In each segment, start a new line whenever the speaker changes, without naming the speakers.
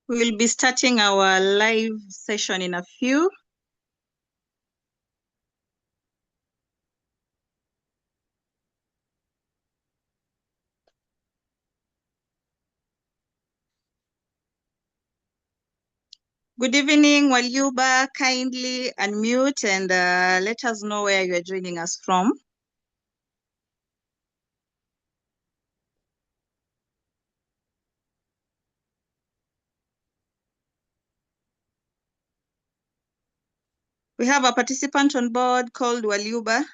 We'll be starting our live session in a few. Good evening, Walyuba. Kindly unmute and let us know where you are joining us from. We have a participant on board called Walyuba.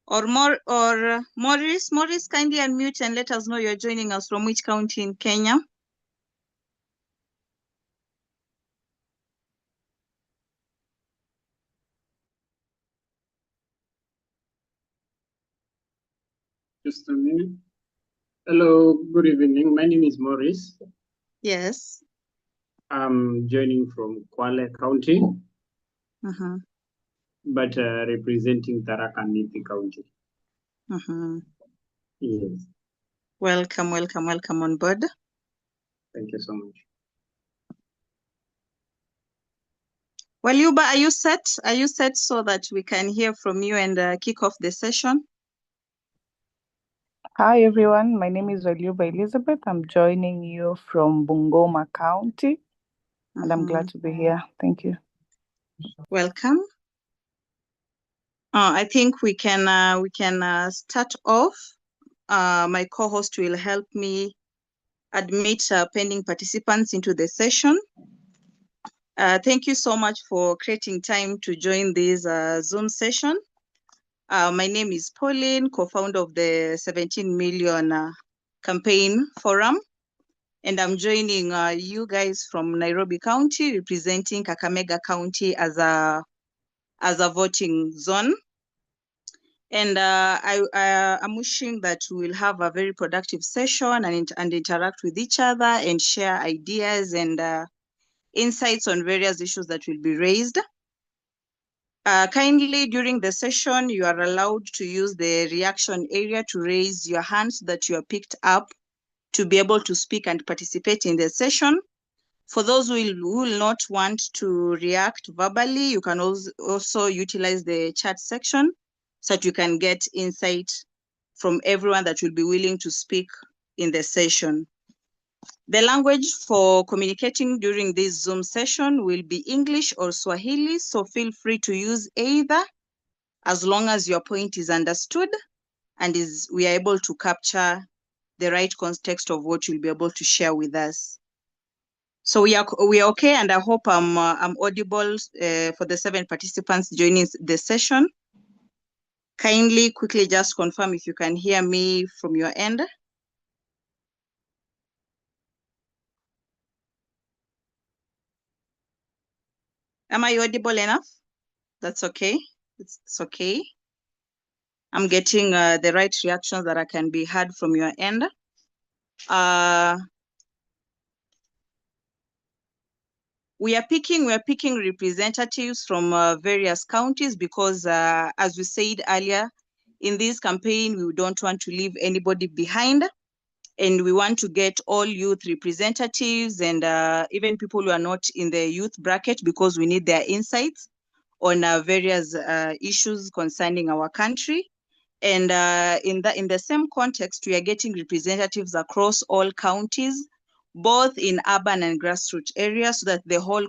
Or Morris. Morris, kindly unmute and let us know you're joining us from which county in Kenya.
Just a minute. Hello, good evening. My name is Morris.
Yes.
I'm joining from Kwale County, but representing Tharaka Nithi County. Yes.
Welcome on board.
Thank you so much.
Walyuba, are you set? Are you set so that we can hear from you and kick off the session?
Hi everyone, my name is Walyuba Elizabeth. I'm joining you from Bungoma County, and I'm glad to be here. Thank you.
Welcome. I think we can start off. My co-host will help me admit pending participants into the session. Thank you so much for creating time to join this Zoom session. My name is Pauline, co-founder of the 17 Million Campaign Forum, and I'm joining you guys from Nairobi County, representing Kakamega County as a voting zone. And I'm wishing that we'll have a very productive session and interact with each other and share ideas and insights on various issues that will be raised. Kindly, during the session, you are allowed to use the reaction area to raise your hands that you are picked up to be able to speak and participate in the session. For those who will not want to react verbally, you can also utilize the chat section so that you can get insight from everyone that will be willing to speak in the session. The language for communicating during this Zoom session will be English or Swahili, so feel free to use either as long as your point is understood and we are able to capture the right context of what you'll be able to share with us. So we are okay, and I hope I'm audible for the 7 participants joining the session. Kindly quickly just confirm if you can hear me from your end. Am I audible enough? That's okay. It's okay. I'm getting the right reactions that I can be heard from your end. We are picking representatives from various counties because, as we said earlier, in this campaign, we don't want to leave anybody behind. And we want to get all youth representatives and even people who are not in the youth bracket, because we need their insights on various issues concerning our country. And in the same context, we are getting representatives across all counties, both in urban and grassroots areas, so that the whole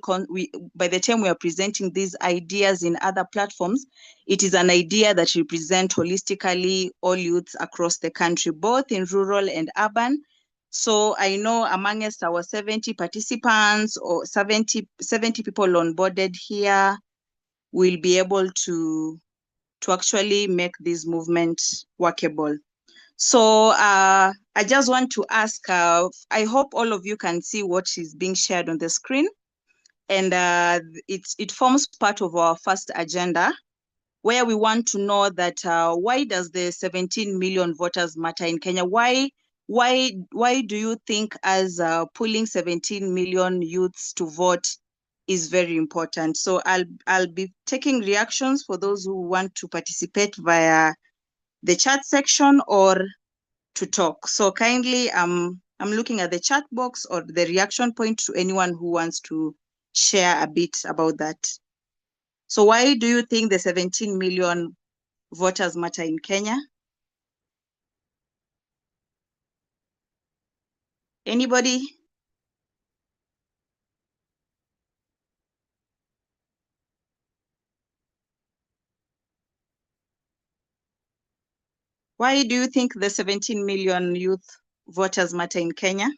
by the time we are presenting these ideas in other platforms, it is an idea that represents holistically all youths across the country, both in rural and urban. So I know amongst our 70 participants or 70 people onboarded here, will be able to actually make this movement workable. So I just want to ask, I hope all of you can see what is being shared on the screen. And it forms part of our first agenda, where we want to know that why does the 17 million voters matter in Kenya? Why do you think as pulling 17 million youths to vote is very important? So I'll be taking reactions for those who want to participate via the chat section or to talk. So kindly, I'm I'm looking at the chat box or the reaction point to anyone who wants to share a bit about that. So why do you think the 17 million voters matter in Kenya? Anybody? Why do you think the 17 million youth voters matter in Kenya?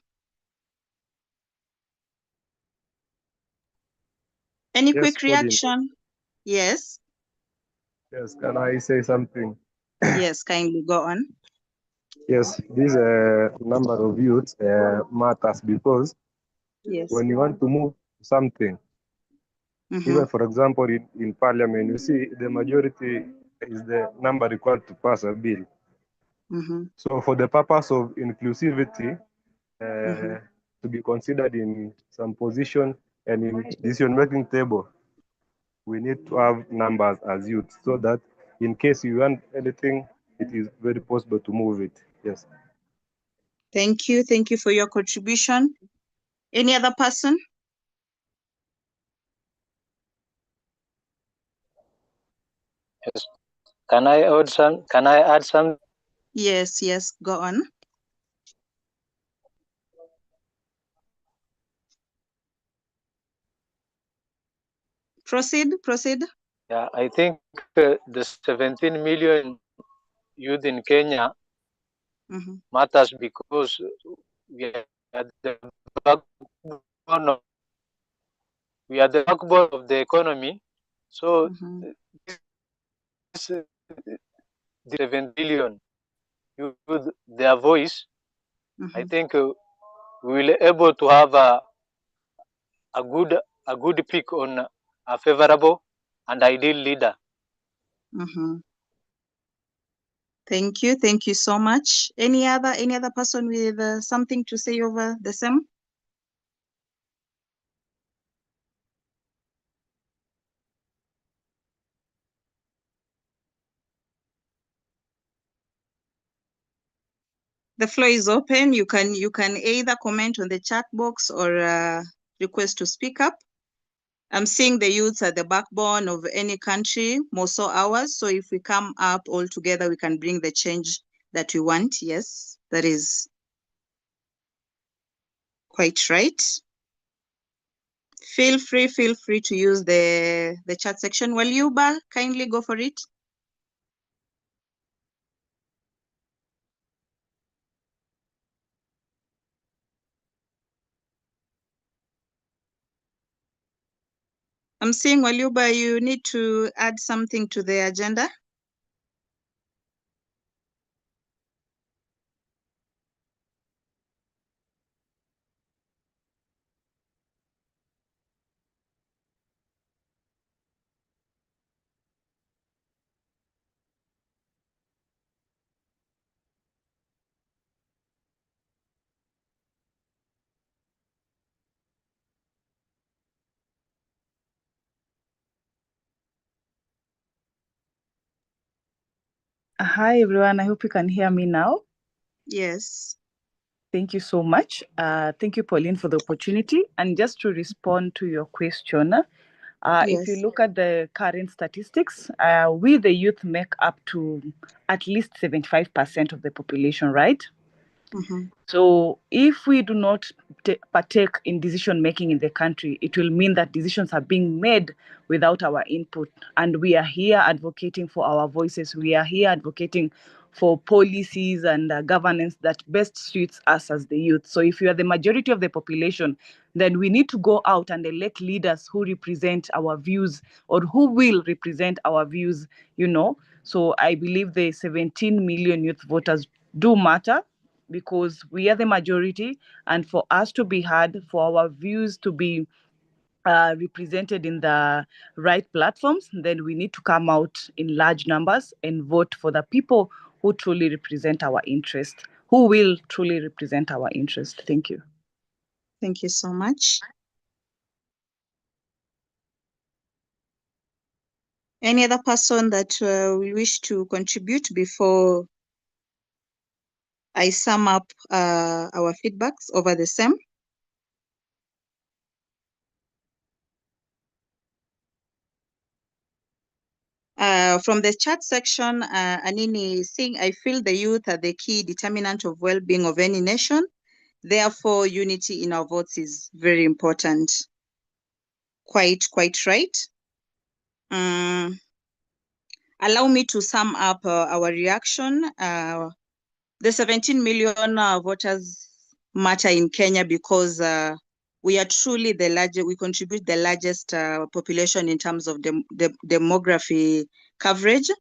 Any
Yes,
quick
Pauline.
reaction? Yes.
Yes, can I say something?
Yes, kindly go on.
Yes, this number of youths matters because
Yes.
when you want to move something, even for example in parliament, you see the majority is the number required to pass a bill. So for the purpose of inclusivity, to be considered in some position and in decision-making table, we need to have numbers as youth so that in case you want anything, it is very possible to move it. Yes.
Thank you. Thank you for your contribution. Any other person?
Yes. Can I add some?
Yes, yes, go on. Proceed.
Yeah, I think the 17 million youth in Kenya matters because we are the backbone of, the economy. So this, the 7 billion youth, their voice, I think we will able to have a good pick on a favorable and ideal leader.
Thank you so much. Any other person with something to say over the same? The floor is open. You can either comment on the chat box or request to speak up. I'm seeing the youths are the backbone of any country, more so ours. So if we come up all together, we can bring the change that we want. Yes, that is quite right. Feel free to use the chat section. Walyuba, kindly go for it. I'm seeing Walyuba, you need to add something to the agenda.
Hi, everyone. I hope you can hear me now.
Yes.
Thank you so much. Thank you, Pauline, for the opportunity. And just to respond to your question, if you look at the current statistics, we, the youth, make up to at least 75% of the population, right? So if we do not partake in decision making in the country, it will mean that decisions are being made without our input. And we are here advocating for our voices. We are here advocating for policies and governance that best suits us as the youth. So if you are the majority of the population, then we need to go out and elect leaders who represent our views or who will represent our views, you know. So I believe the 17 million youth voters do matter, because we are the majority, and for us to be heard, for our views to be represented in the right platforms, then we need to come out in large numbers and vote for the people who truly represent our interest, who will truly represent our interest. Thank you.
Thank you so much. Any other person that will wish to contribute before I sum up our feedbacks over the same. From the chat section, Anini is saying, I feel the youth are the key determinant of well-being of any nation. Therefore, unity in our votes is very important. Quite right. Allow me to sum up our reaction. The 17 million voters matter in Kenya because we are truly the largest, we contribute the largest population in terms of demography coverage.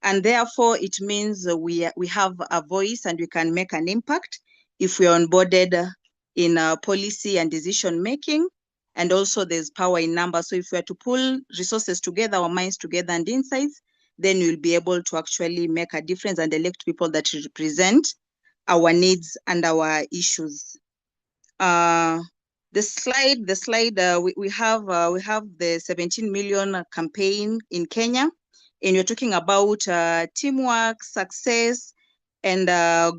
And therefore, it means we have a voice and we can make an impact if we are onboarded in policy and decision making. And also there's power in numbers. So if we are to pull resources together, our minds together and insights, then we'll be able to actually make a difference and elect people that represent our needs and our issues. The slide, we have the 17 million campaign in Kenya, and you're talking about teamwork, success, and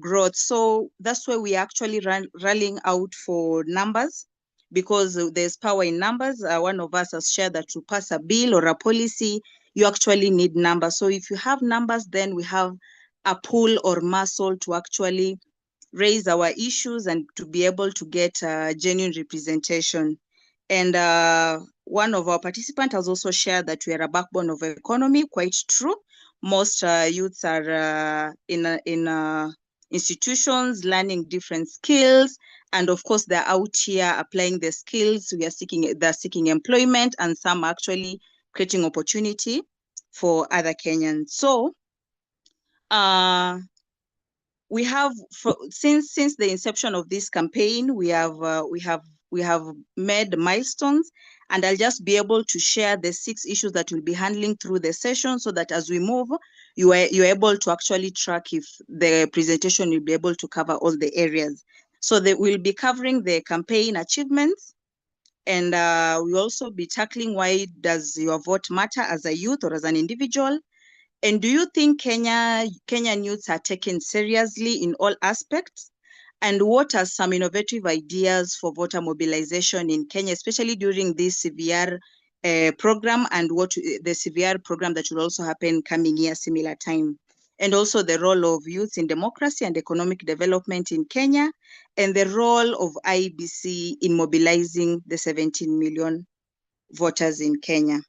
growth. So that's why we actually rallying out for numbers, because there's power in numbers. One of us has shared that to pass a bill or a policy, you actually need numbers. So if you have numbers, then we have a pull or muscle to actually raise our issues and to be able to get genuine representation. And one of our participants has also shared that we are a backbone of the economy. Quite true. Most youths are in institutions learning different skills, and of course they're out here applying the skills. They're seeking employment, and some actually creating opportunity for other Kenyans. So we have, since the inception of this campaign, we have made milestones, and I'll just be able to share the 6 issues that we'll be handling through the session, so that as we move, you're able to actually track if the presentation will be able to cover all the areas. So we'll be covering the campaign achievements, and we'll also be tackling why does your vote matter as a youth or as an individual. And do you think Kenyan youths are taken seriously in all aspects? And what are some innovative ideas for voter mobilization in Kenya, especially during this CVR program, and what the CVR program that will also happen coming year, similar time? And also the role of youth in democracy and economic development in Kenya, and the role of IEBC in mobilizing the 17 million voters in Kenya.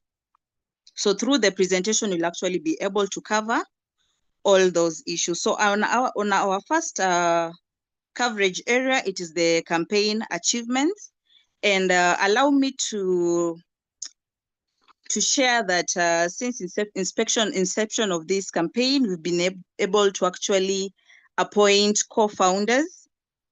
So through the presentation, you'll actually be able to cover all those issues. So on our first coverage area, it is the campaign achievements. And allow me to share that since inception of this campaign, we've been able to actually appoint co-founders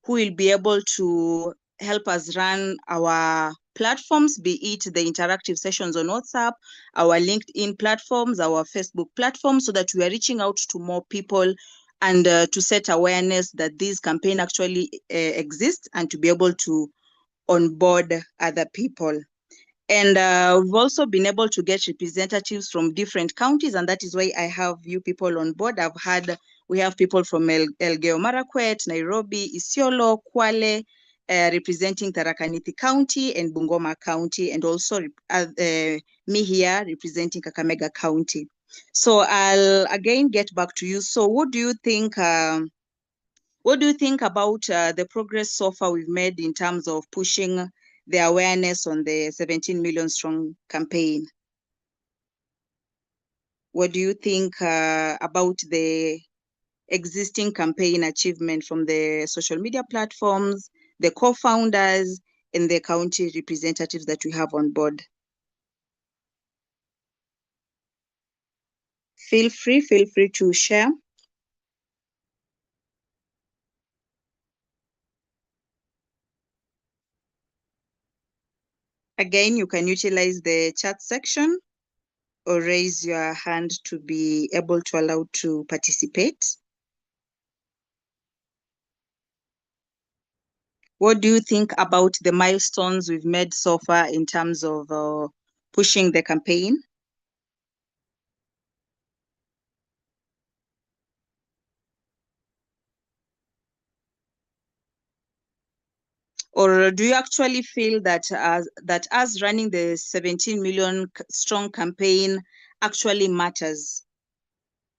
who will be able to help us run our platforms, be it the interactive sessions on WhatsApp, our LinkedIn platforms, our Facebook platforms, so that we are reaching out to more people and to set awareness that this campaign actually exists, and to be able to onboard other people. And we've also been able to get representatives from different counties, and that is why I have you people on board. We have people from Elgeyo Marakwet, Nairobi, Isiolo, Kwale, representing Tharaka Nithi County and Bungoma County, and also me here representing Kakamega County. So I'll again get back to you. So what do you think? What do you think about the progress so far we've made in terms of pushing the awareness on the 17 million strong campaign? What do you think about the existing campaign achievement from the social media platforms, the co-founders, and the county representatives that we have on board? Feel free to share. Again, you can utilize the chat section or raise your hand to be able to allow to participate. What do you think about the milestones we've made so far in terms of pushing the campaign? Or do you actually feel that that us running the 17 million strong campaign actually matters?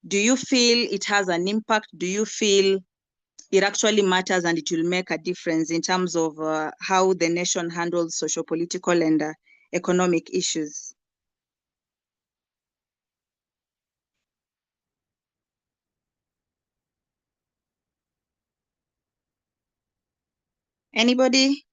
Do you feel it has an impact? Do you feel it actually matters and it will make a difference in terms of how the nation handles socio-political and economic issues? Anybody?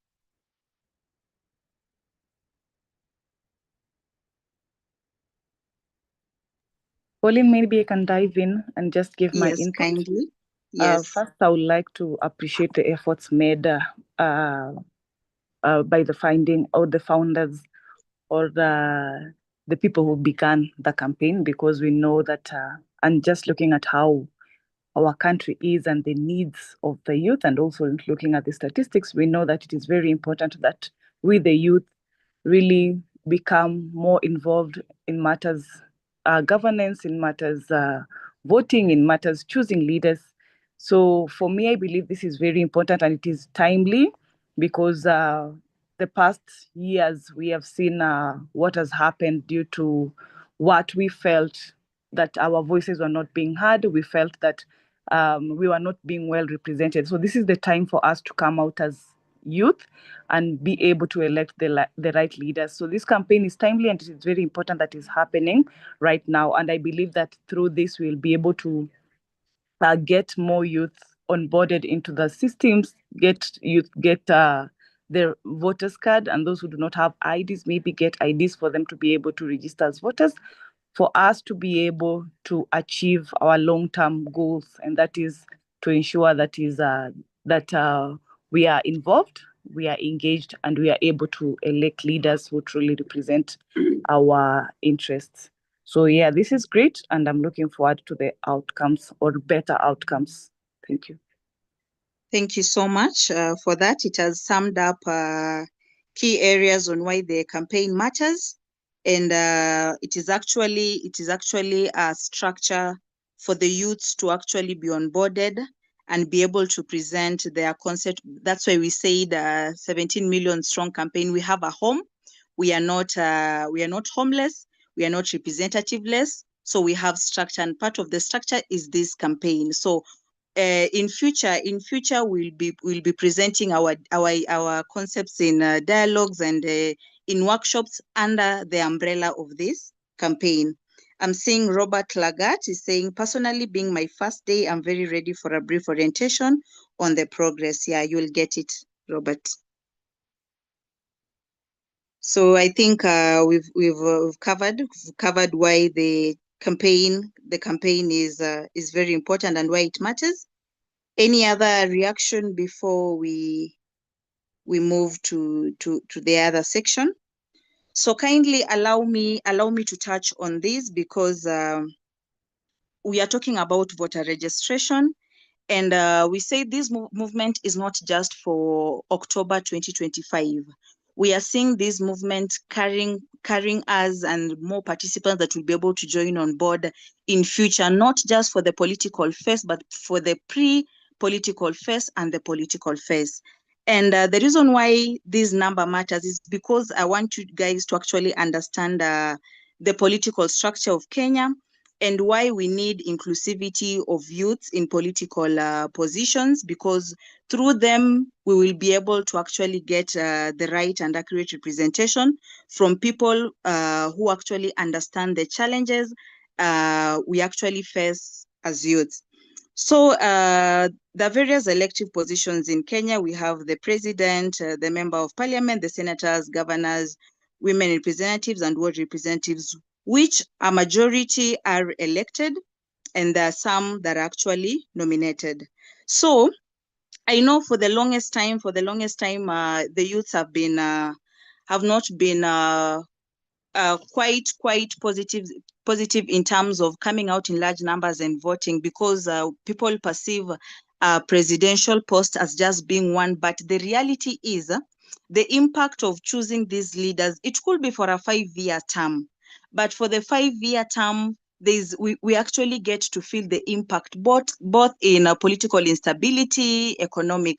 Pauline, maybe I can dive in and just give my
Yes,
input.
kindly. Yes.
First, I would like to appreciate the efforts made by the founders or the people who began the campaign, because we know that, and just looking at how our country is and the needs of the youth, and also looking at the statistics, we know that it is very important that we, the youth, really become more involved in matters governance, in matters voting, in matters choosing leaders. So for me, I believe this is very important and it is timely, because the past years we have seen what has happened due to what we felt that our voices were not being heard. We felt that we were not being well represented. So this is the time for us to come out as youth and be able to elect the right leaders. So this campaign is timely and it is very important that is happening right now. And I believe that through this, we'll be able to get more youth onboarded into the systems, get their voters card, and those who do not have IDs, maybe get IDs for them to be able to register as voters, for us to be able to achieve our long-term goals, and that is to ensure that we are involved, we are engaged, and we are able to elect leaders who truly represent our interests. So yeah, this is great, and I'm looking forward to the outcomes or better outcomes. Thank you.
Thank you so much for that. It has summed up key areas on why the campaign matters, and it is actually a structure for the youths to actually be onboarded and be able to present their concept. That's why we say the 17 million strong campaign. We have a home. We are not homeless. We are not representativeless. So we have structure, and part of the structure is this campaign. So in future we'll be presenting our concepts in dialogues and in workshops under the umbrella of this campaign. I'm seeing Robert Lagat is saying, personally, being my first day, I'm very ready for a brief orientation on the progress. Yeah, you'll get it, Robert. So I think we've covered why the campaign is very important and why it matters. Any other reaction before we move to the other section? So kindly allow me to touch on this, because we are talking about voter registration. And we say this movement is not just for October 2025. We are seeing this movement carrying us and more participants that will be able to join on board in future, not just for the political phase, but for the pre-political phase and the political phase. And the reason why this number matters is because I want you guys to actually understand the political structure of Kenya, and why we need inclusivity of youths in political positions, because through them, we will be able to actually get the right and accurate representation from people who actually understand the challenges we actually face as youths. So the various elective positions in Kenya, we have the president, the member of parliament, the senators, governors, women representatives, and ward representatives, which a majority are elected, and there are some that are actually nominated. So I know for the longest time, the youths have not been quite positive in terms of coming out in large numbers and voting, because people perceive a presidential post as just being one. But the reality is the impact of choosing these leaders, it could be for a 5-year term. But for the 5-year term, we actually get to feel the impact both in political instability, economic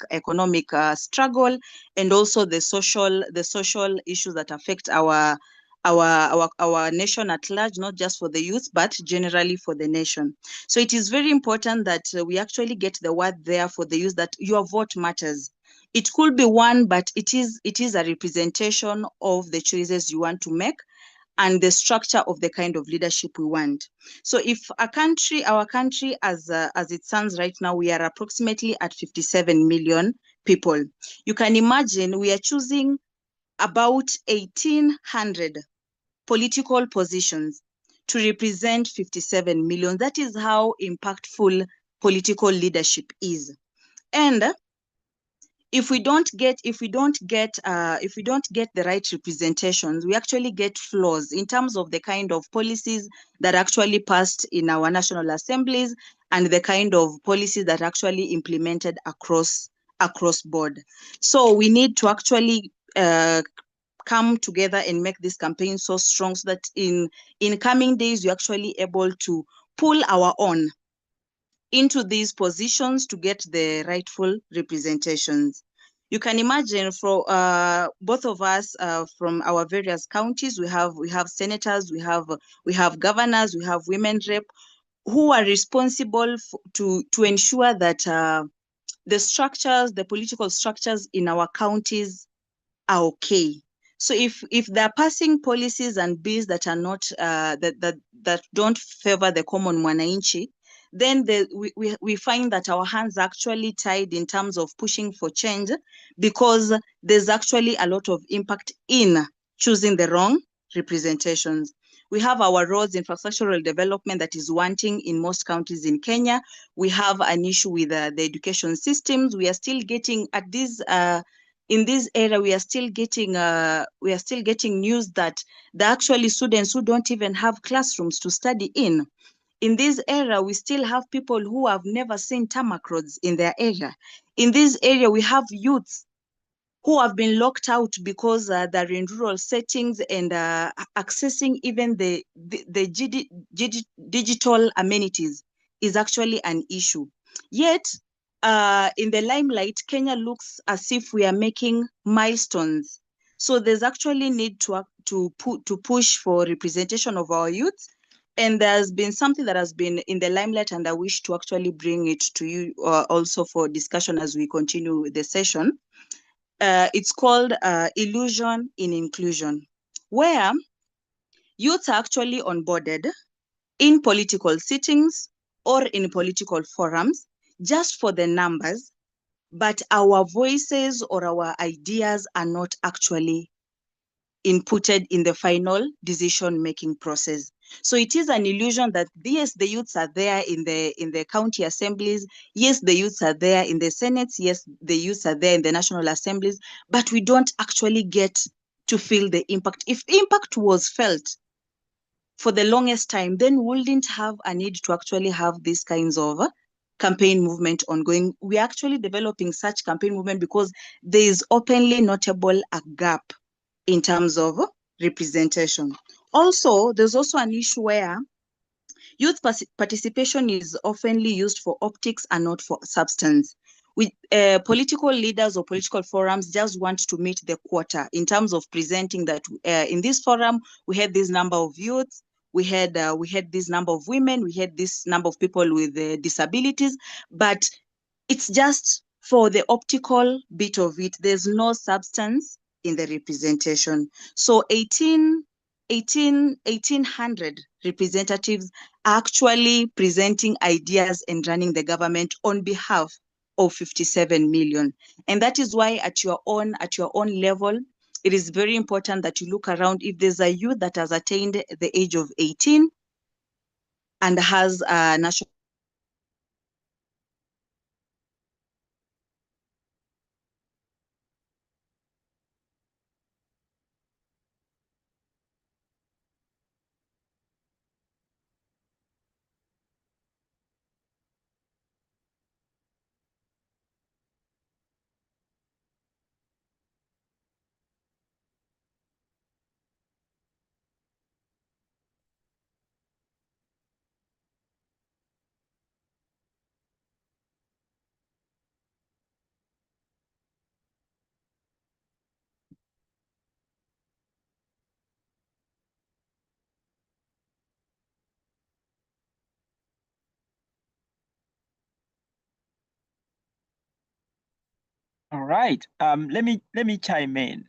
struggle, and also the social issues that affect our nation at large, not just for the youth, but generally for the nation. So it is very important that we actually get the word there for the youth that your vote matters. It could be one, but it is a representation of the choices you want to make and the structure of the kind of leadership we want. So if our country, as it stands right now, we are approximately at 57 million people. You can imagine we are choosing about 1,800 political positions to represent 57 million. That is how impactful political leadership is. And if we don't get the right representations, we actually get flaws in terms of the kind of policies that actually passed in our national assemblies and the kind of policies that actually implemented across board. So we need to actually come together and make this campaign so strong so that in coming days we're actually able to pull our own into these positions to get the rightful representations. You can imagine for both of us from our various counties, we have senators, we have governors, we have women rep who are responsible to ensure that the political structures in our counties are okay. So if they're passing policies and bills that are not that don't favor the common mwananchi, then we find that our hands are actually tied in terms of pushing for change, because there's actually a lot of impact in choosing the wrong representations. We have our roads infrastructural development that is wanting in most counties in Kenya. We have an issue with the education systems. We are still getting at this in this era, we are still getting news that there are actually students who don't even have classrooms to study in. In this era, we still have people who have never seen tarmac roads in their area. In this area, we have youths who have been locked out because they're in rural settings and accessing even the digital amenities is actually an issue. Yet, in the limelight, Kenya looks as if we are making milestones. So there's actually need to push for representation of our youth. And there's been something that has been in the limelight, and I wish to actually bring it to you also for discussion as we continue the session. It's called Illusion in Inclusion, where youths are actually onboarded in political sittings or in political forums just for the numbers, but our voices or our ideas are not actually inputted in the final decision-making process. So it is an illusion that yes, the youths are there in the county assemblies, yes, the youths are there in the senates, yes, the youths are there in the national assemblies, but we don't actually get to feel the impact. If impact was felt for the longest time, then we wouldn't have a need to actually have these kinds of campaign movement ongoing. We are actually developing such campaign movement because there is openly notable a gap in terms of representation. Also, there's also an issue where youth participation is oftenly used for optics and not for substance. With political leaders or political forums just want to meet the quota in terms of presenting that in this forum, we had this number of youths, we had this number of women, we had this number of people with disabilities, but it's just for the optical bit of it. There's no substance in the representation. So 1,800 representatives are actually presenting ideas and running the government on behalf of 57 million. And that is why at your own level, it is very important that you look around. If there's a youth that has attained the age of 18 and has a national
All right. Let me chime in.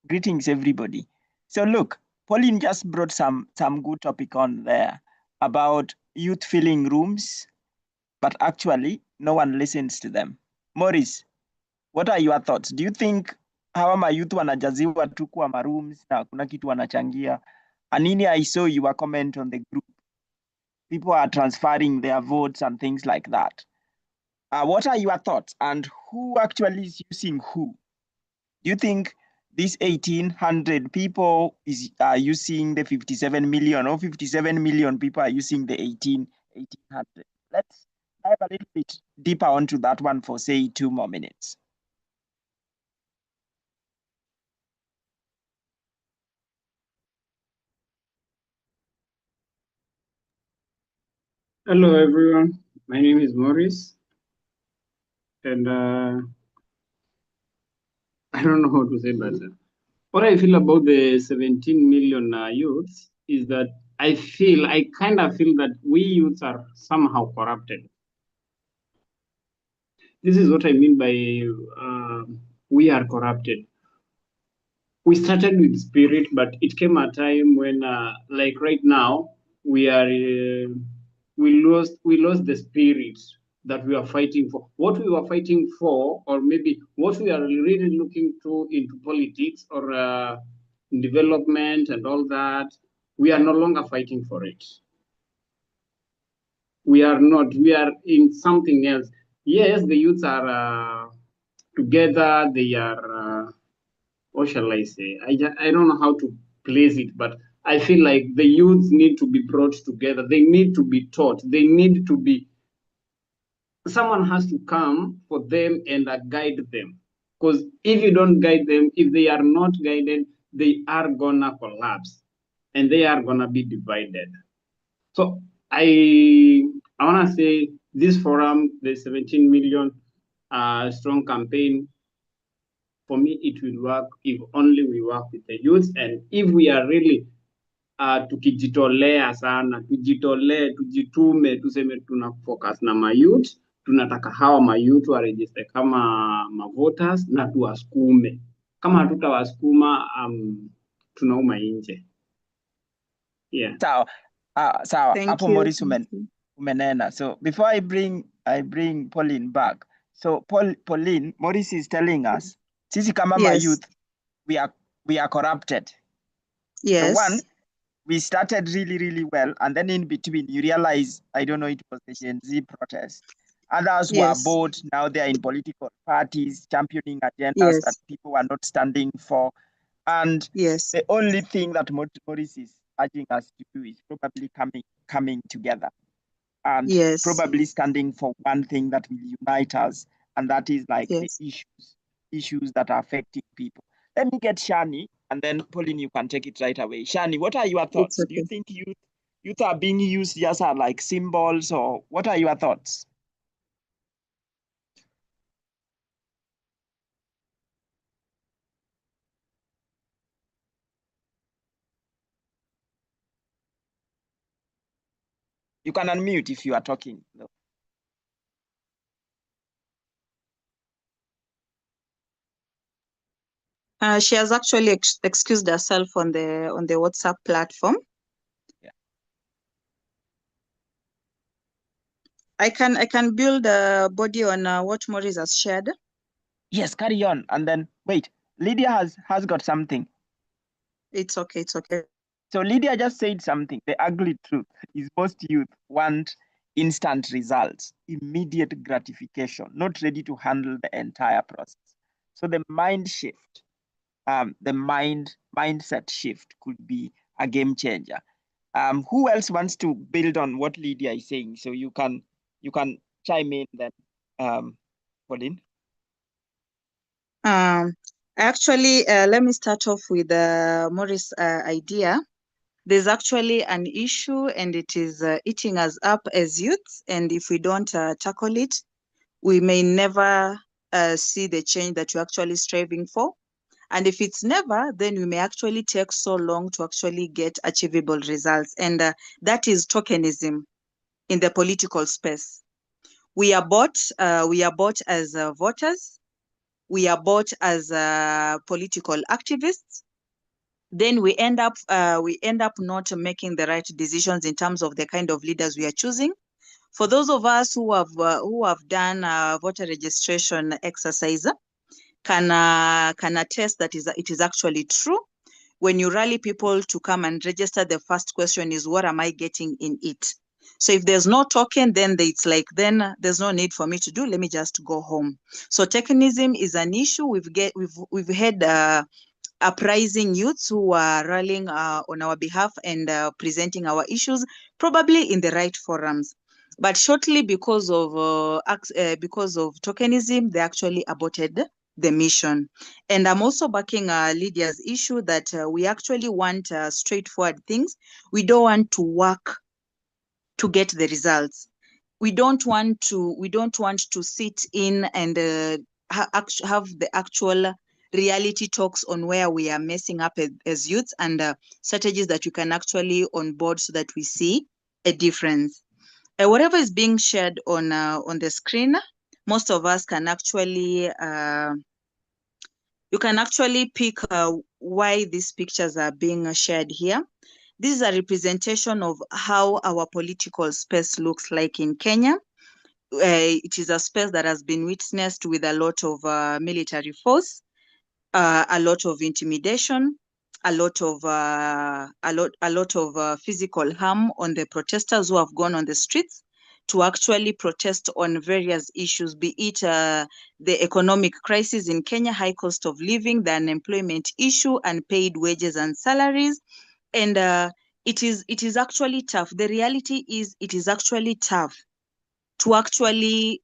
Greetings, everybody. So look, Pauline just brought some good topic on there about youth filling rooms, but actually no one listens to them. Maurice, what are your thoughts? Do you think hawa mayouth wanajaziwa tu kwa marooms na kuna kitu wanachangia? Anini, I saw your comment on the group. People are transferring their votes and things like that. What are your thoughts, and who actually is using who? Do you think these 1,800 people are using the 57 million, or 57 million people are using the 1,800? Let's dive a little bit deeper onto that one for, say, 2 more minutes.
Hello, everyone. My name is Maurice, and I don't know how to say, but what I feel about the 17 million youths is that I kind of feel that we youths are somehow corrupted. This is what I mean by we are corrupted. We started with spirit, but it came a time when, like right now, we lost the spirit that we are fighting for. What we were fighting for, or maybe what we are really looking to into politics or development and all that, we are no longer fighting for it. We are not. We are in something else. Yes, the youths are together. They are. What shall I say? I don't know how to place it, but I feel like the youths need to be brought together. They need to be taught. They need to be. Someone has to come for them and guide them. Because if you don't guide them, if they are not guided, they are gonna collapse, and they are gonna be divided. So I wanna say this forum, the 17 million strong campaign, for me, it will work if only we work with the youth, and if we are really tukijitolea sana, tujitume, tuseme tuna focus na mayouth, tunataka hawa mayouth waregister kama mavoters na tuwasukume. Kama hatutawasukuma tunauma nje. Yeah.
Sawa.
Thank
Hapo
you.
Maurice umenena. So before I bring Pauline back. So Pauline, Maurice is telling us, sisi kama youth, we are corrupted.
Yes.
So one, we started really, really well, and then in between you realize, I don't know, it was the Gen Z protest. Others were bored. Now they are in political parties championing agendas that people were not standing for. And the only thing that Maurice is urging us to do is probably coming together and probably standing for one thing that will unite us, and that is like the issues that are affecting people. Let me get Shani, and then Pauline, you can take it right away. Shani, what are your thoughts? Do you think youth are being used just as like symbols, or what are your thoughts? You can unmute if you are talking. No.
She has actually excused herself on the WhatsApp platform.
Yeah.
I can build a body on what Maurice has shared.
Yes, carry on. And then wait, Lydia has got something.
It's okay. It's okay.
So Lydia just said something. The ugly truth is most youth want instant results, immediate gratification, not ready to handle the entire process. So the mind shift, the mindset shift could be a game changer. Who else wants to build on what Lydia is saying? So you can chime in then, Pauline.
Actually, let me start off with Maurice's idea. There's actually an issue, and it is eating us up as youths. And if we don't tackle it, we may never see the change that we're actually striving for. And if it's never, then we may actually take so long to actually get achievable results. And that is tokenism in the political space. We are bought as voters. we are bought as political activists. Then we end up not making the right decisions in terms of the kind of leaders we are choosing. For those of us who have done voter registration exercise, can attest that it is actually true. When you rally people to come and register, the first question is, what am I getting in it? So if there's no token, then it's like, then there's no need for me to do. Let me just go home. So tokenism is an issue. We've had uprising youths who are rallying on our behalf and presenting our issues, probably in the right forums. But shortly, because of tokenism, they actually aborted the mission. And I'm also backing Lydia's issue that we actually want straightforward things. We don't want to work to get the results. We don't want to sit in and have the actual reality talks on where we are messing up as youths, and strategies that we can actually onboard so that we see a difference. Whatever is being shared on the screen, most of us can actually you can actually pick why these pictures are being shared here. This is a representation of how our political space looks like in Kenya. It is a space that has been witnessed with a lot of military force, a lot of intimidation, a lot of physical harm on the protesters who have gone on the streets to actually protest on various issues, be it the economic crisis in Kenya, high cost of living, the unemployment issue, unpaid wages and salaries. And it is actually tough. The reality is it is actually tough to actually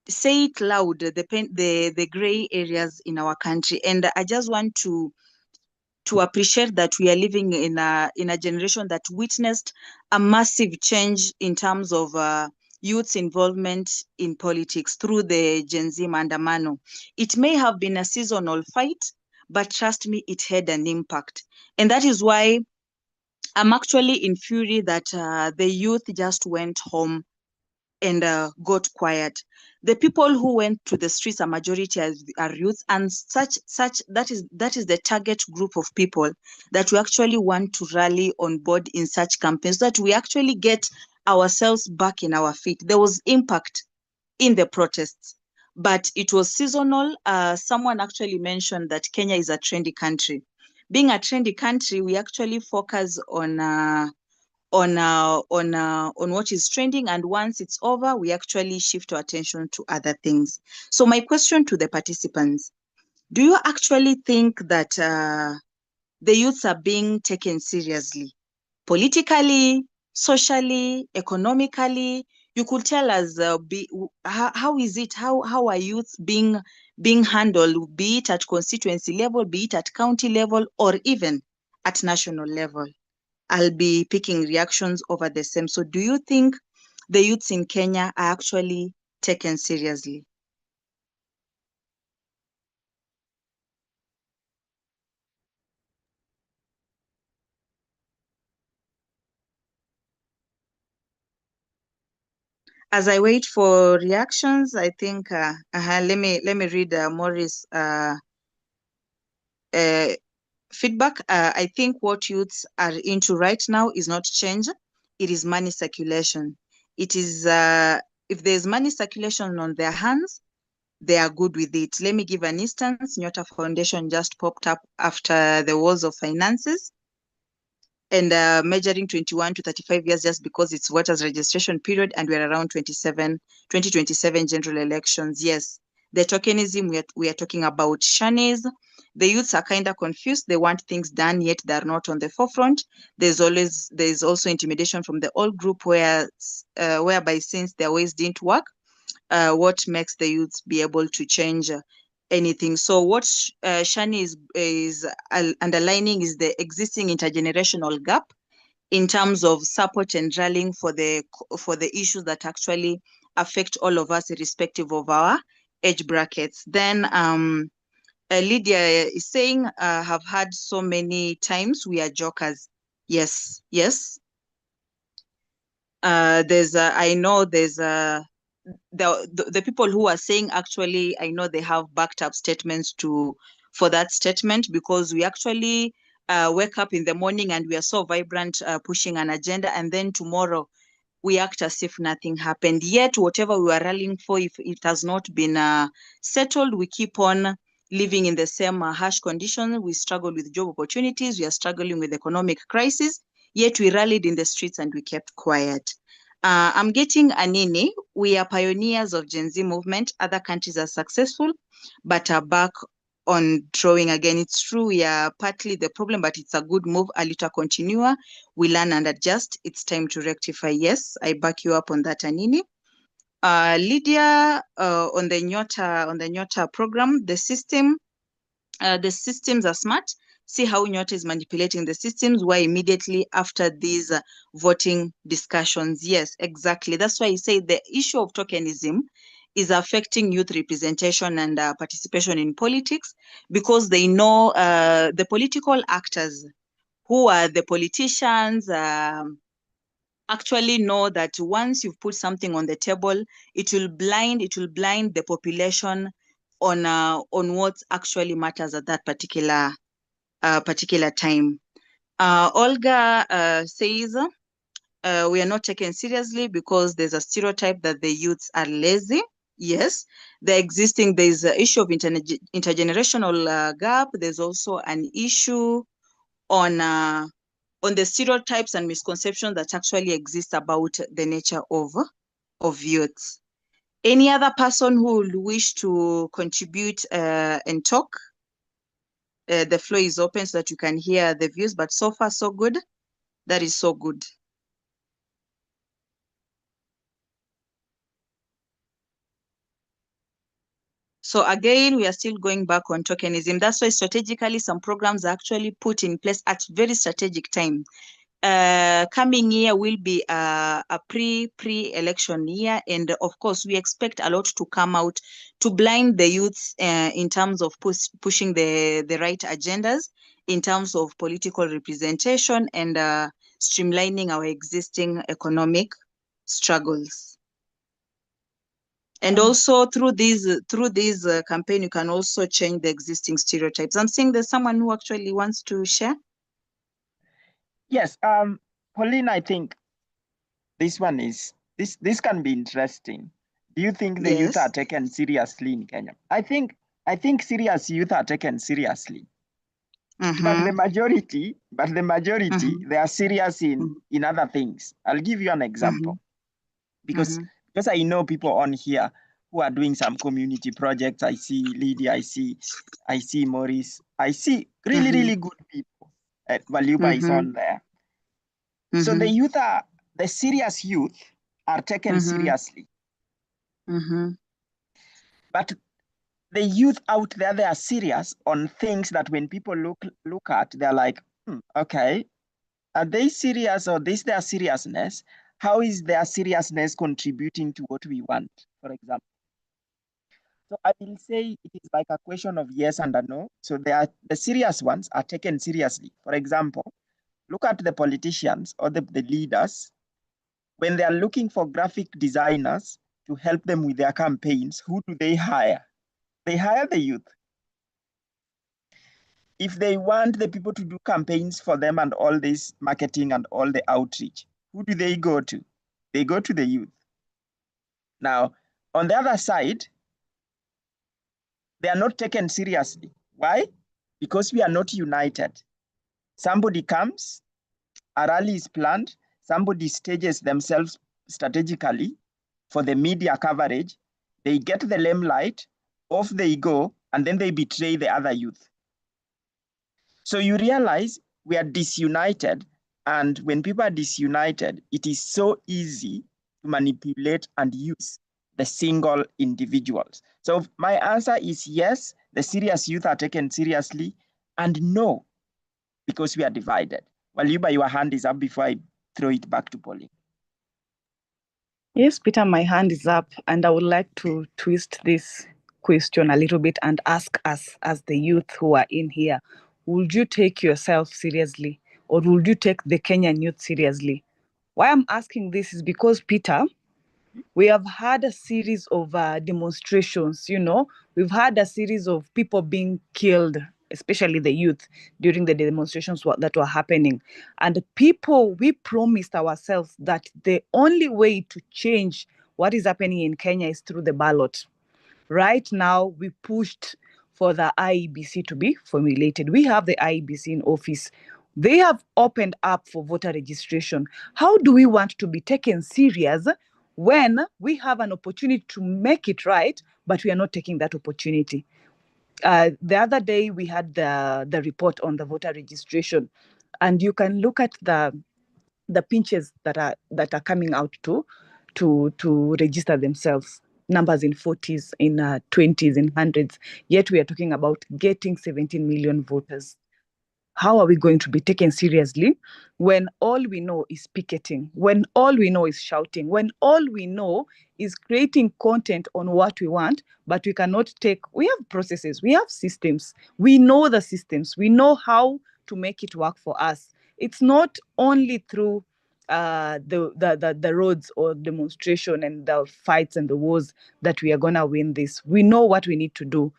say it loud, the gray areas in our country. And I just want to appreciate that we are living in a generation that witnessed a massive change in terms of youth's involvement in politics through the Gen Z Maandamano. It may have been a seasonal fight, but trust me, it had an impact. And that is why I'm actually in fury that the youth just went home and got quiet. The people who went to the streets, a majority are youth, and such that is the target group of people that we actually want to rally on board in such campaigns, that we actually get ourselves back in our feet. There was impact in the protests, but it was seasonal. Someone actually mentioned that Kenya is a trendy country. Being a trendy country, we actually focus on what is trending, and once it's over, we actually shift our attention to other things. So my question to the participants: do you actually think that the youths are being taken seriously, politically, socially, economically? You could tell us how is it? How are youths being handled, be it at constituency level, be it at county level, or even at national level? I'll be picking reactions over the same. So do you think the youths in Kenya are actually taken seriously? As I wait for reactions, I think let me read Maurice feedback. I think what youths are into right now is not change. It is money circulation. It is if there's money circulation on their hands, they are good with it. Let me give an instance. Nyota Foundation just popped up after the wars of finances, and measuring 21 to 35 years just because it's voters registration period, and we're around 2027 general elections. Yes, the tokenism we are talking about. Shanice, the youths are kind of confused. They want things done, yet they're not on the forefront. There's also intimidation from the old group whereby since their ways didn't work, what makes the youth be able to change anything. So what Shani is underlining is the existing intergenerational gap in terms of support and rallying for the issues that actually affect all of us irrespective of our age brackets. Then Lydia is saying, have had so many times we are jokers. Yes. the people who are saying, actually, I know they have backed up statements for that statement, because we actually wake up in the morning and we are so vibrant, pushing an agenda, and then tomorrow we act as if nothing happened. Yet whatever we were rallying for, if it has not been settled, we keep on living in the same harsh conditions. We struggle with job opportunities. We are struggling with economic crisis. Yet we rallied in the streets and we kept quiet. I'm getting Anini. We are pioneers of Gen Z movement. Other countries are successful, but are back on drawing again. It's true, we are partly the problem, but it's a good move. A little continua. We learn and adjust. It's time to rectify. Yes, I back you up on that, Anini. Lydia, on the Nyota program, the systems are smart. See how Nyota is manipulating the systems. Why immediately after these voting discussions? Yes, exactly. That's why I say the issue of tokenism is affecting youth representation and participation in politics, because they know the political actors who are the politicians actually know that once you've put something on the table, it will blind the population on what actually matters at that particular time. Olga says we are not taken seriously because there's a stereotype that the youths are lazy. Yes, there's an issue of intergenerational gap. There's also an issue on the stereotypes and misconceptions that actually exist about the nature of youths. Any other person who would wish to contribute and talk? The floor is open so that you can hear the views, but so far so good. That is so good. So again, we are still going back on tokenism. That's why strategically some programs are actually put in place at very strategic time. Coming year will be a pre-election year, and of course we expect a lot to come out to blind the youths in terms of pushing the right agendas, in terms of political representation, and streamlining our existing economic struggles. And also through this campaign, you can also change the existing stereotypes. I'm seeing there's someone who actually wants to share.
Yes, Pauline, I think this this can be interesting. Do you think the youth are taken seriously in Kenya? I think serious youth are taken seriously. But the majority, they are serious in other things. I'll give you an example. Because I know people on here who are doing some community projects. I see Lydia, I see Maurice, I see really good people. Valuba is on there. So the serious youth are taken seriously. But the youth out there, they are serious on things that when people look at, they're like, okay, are they serious, or this their seriousness? How is their seriousness contributing to what we want, for example? So I will say it is like a question of yes and a no. So the serious ones are taken seriously. For example, look at the politicians or the leaders. When they are looking for graphic designers to help them with their campaigns, who do they hire? They hire the youth. If they want the people to do campaigns for them and all this marketing and all the outreach, who do they go to? They go to the youth. Now, on the other side, they are not taken seriously. Why? Because we are not united. Somebody comes, a rally is planned, somebody stages themselves strategically for the media coverage, they get the limelight, off they go, and then they betray the other youth. So you realize we are disunited, and when people are disunited, it is so easy to manipulate and use the single individuals. So my answer is yes, the serious youth are taken seriously, and no, because we are divided. Well, your hand is up before I throw it back to Pauline.
Yes, Peter, my hand is up, and I would like to twist this question a little bit and ask us, as the youth who are in here, would you take yourself seriously, or would you take the Kenyan youth seriously? Why I'm asking this is because, Peter, We have had a series of demonstrations, you know. We've had a series of people being killed, especially the youth, during the demonstrations that were happening. And people, we promised ourselves that the only way to change what is happening in Kenya is through the ballot. Right now, we pushed for the IEBC to be formulated. We have the IEBC in office. They have opened up for voter registration. How do we want to be taken serious when we have an opportunity to make it right, but we are not taking that opportunity? The other day, we had the report on the voter registration, and you can look at the pinches that are coming out to register themselves. Numbers in 40s, in 20s, in hundreds. Yet we are talking about getting 17 million voters. How are we going to be taken seriously when all we know is picketing, when all we know is shouting, when all we know is creating content on what we want, but we cannot take, we have processes, we have systems, we know the systems, we know how to make it work for us. It's not only through the roads or demonstration and the fights and the wars that we are going to win this. We know what we need to do.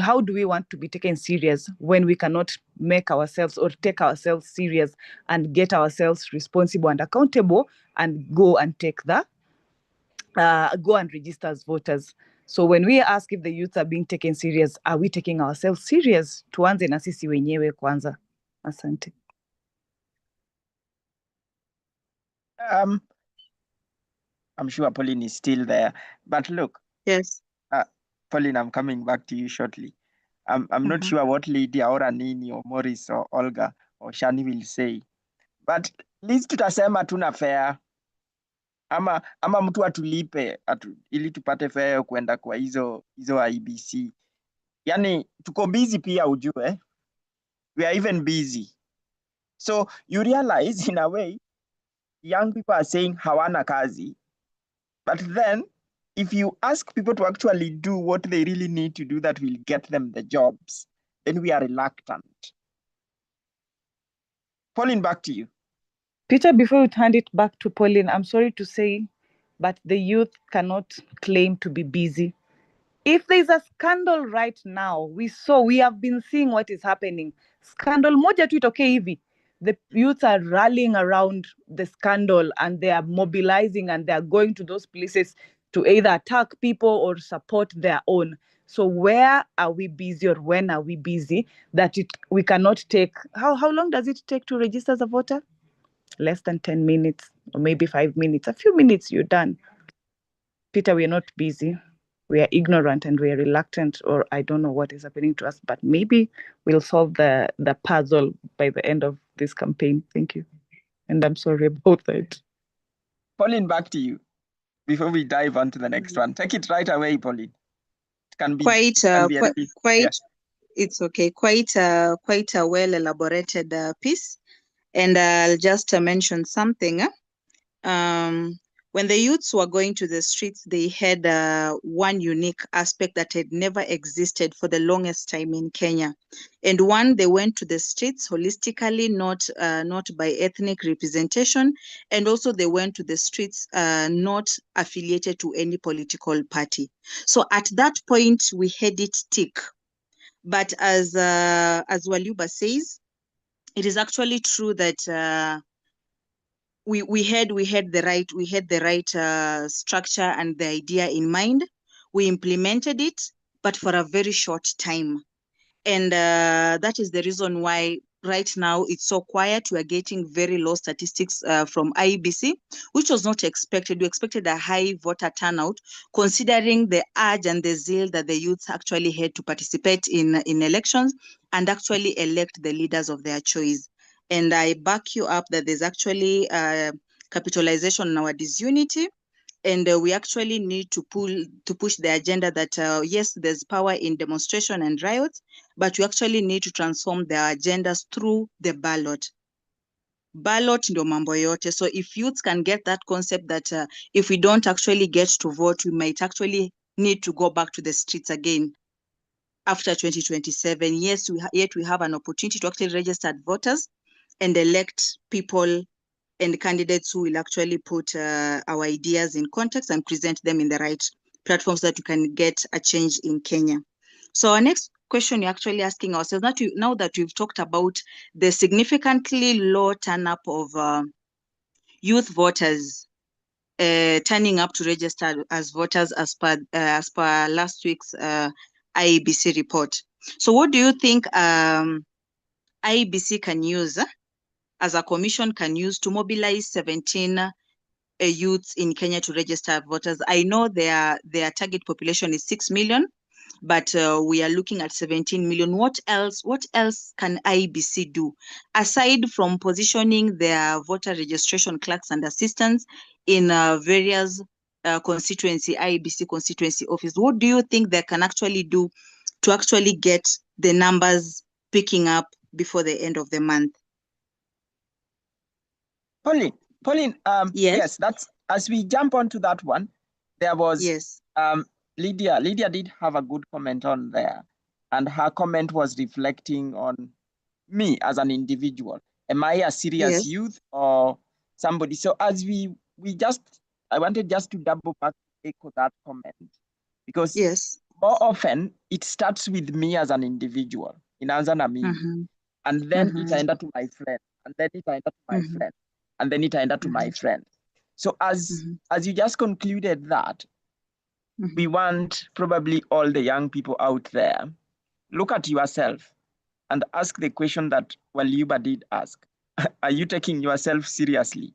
How do we want to be taken serious when we cannot make ourselves or take ourselves serious and get ourselves responsible and accountable and go and take go and register as voters? So when we ask if the youth are being taken serious, are we taking ourselves serious? Tuanze na sisi wenyewe kwanza. Asante.
I'm sure Pauline is still there, but look.
Yes.
Pauline, I'm coming back to you shortly. I'm not sure what Lydia or Anini or Morris or Olga or Shani will say, but least tutasema tuna fare ama mtu atulipe ili tupate fare kwenda kwa hizo IEBC. Yani tuko busy pia ujue. We are even busy. So you realize in a way, young people are saying hawana kazi, but then if you ask people to actually do what they really need to do that will get them the jobs, then we are reluctant. Pauline, back to you.
Peter, before we hand it back to Pauline, I'm sorry to say, but the youth cannot claim to be busy. If there's a scandal right now, we have been seeing what is happening. Scandal moja tu itoke hivi. The youth are rallying around the scandal and they are mobilizing and they are going to those places to either attack people or support their own. So where are we busy or when are we busy that we cannot take, how long does it take to register as a voter? Less than 10 minutes or maybe 5 minutes. A few minutes, you're done. Peter, we are not busy. We are ignorant and we are reluctant, or I don't know what is happening to us, but maybe we'll solve the puzzle by the end of this campaign. Thank you. And I'm sorry about that.
Pauline, back to you before we dive on to the next one. Take it right away, Pauline. It can be
quite. It's okay. Quite a well elaborated piece. And I'll just mention something. When the youths were going to the streets, they had one unique aspect that had never existed for the longest time in Kenya. And one, they went to the streets holistically, not by ethnic representation. And also they went to the streets not affiliated to any political party. So at that point, we had it tick. But as Waluba says, it is actually true that we had the right structure and the idea in mind. We implemented it, but for a very short time, and that is the reason why right now it's so quiet. We are getting very low statistics from IEBC, which was not expected. We expected a high voter turnout, considering the urge and the zeal that the youths actually had to participate in elections and actually elect the leaders of their choice. And I back you up that there's actually capitalization on our disunity. And we actually need to push the agenda that, yes, there's power in demonstration and riots, but we actually need to transform the agendas through the ballot. Ballot ndio mambo yote. So if youths can get that concept that if we don't actually get to vote, we might actually need to go back to the streets again after 2027. Yes, yet we have an opportunity to actually register voters and elect people and candidates who will actually put our ideas in context and present them in the right platforms so that we can get a change in Kenya. So our next question you're actually asking ourselves, now that we've talked about the significantly low turn up of youth voters turning up to register as voters as per last week's IEBC report. So what do you think IEBC can use, as a commission can use, to mobilize 17 youths in Kenya to register voters? I know their target population is 6 million, but we are looking at 17 million. What else can IEBC do aside from positioning their voter registration clerks and assistants in various IEBC constituency office? What do you think they can actually do to actually get the numbers picking up before the end of the month?
Pauline,
yes,
that's, as we jump onto that one, there was
yes,
Lydia did have a good comment on there, and her comment was reflecting on me as an individual. Am I a serious
yes,
youth or somebody? So as I wanted just to double back to echo that comment, because
yes,
more often it starts with me as an individual, inaanza na mimi, and then itaenda to my friend, and then itaenda to my friend, and then itaenda to my friend. So as you just concluded that, we want probably all the young people out there, look at yourself and ask the question that Waliuba did ask. Are you taking yourself seriously?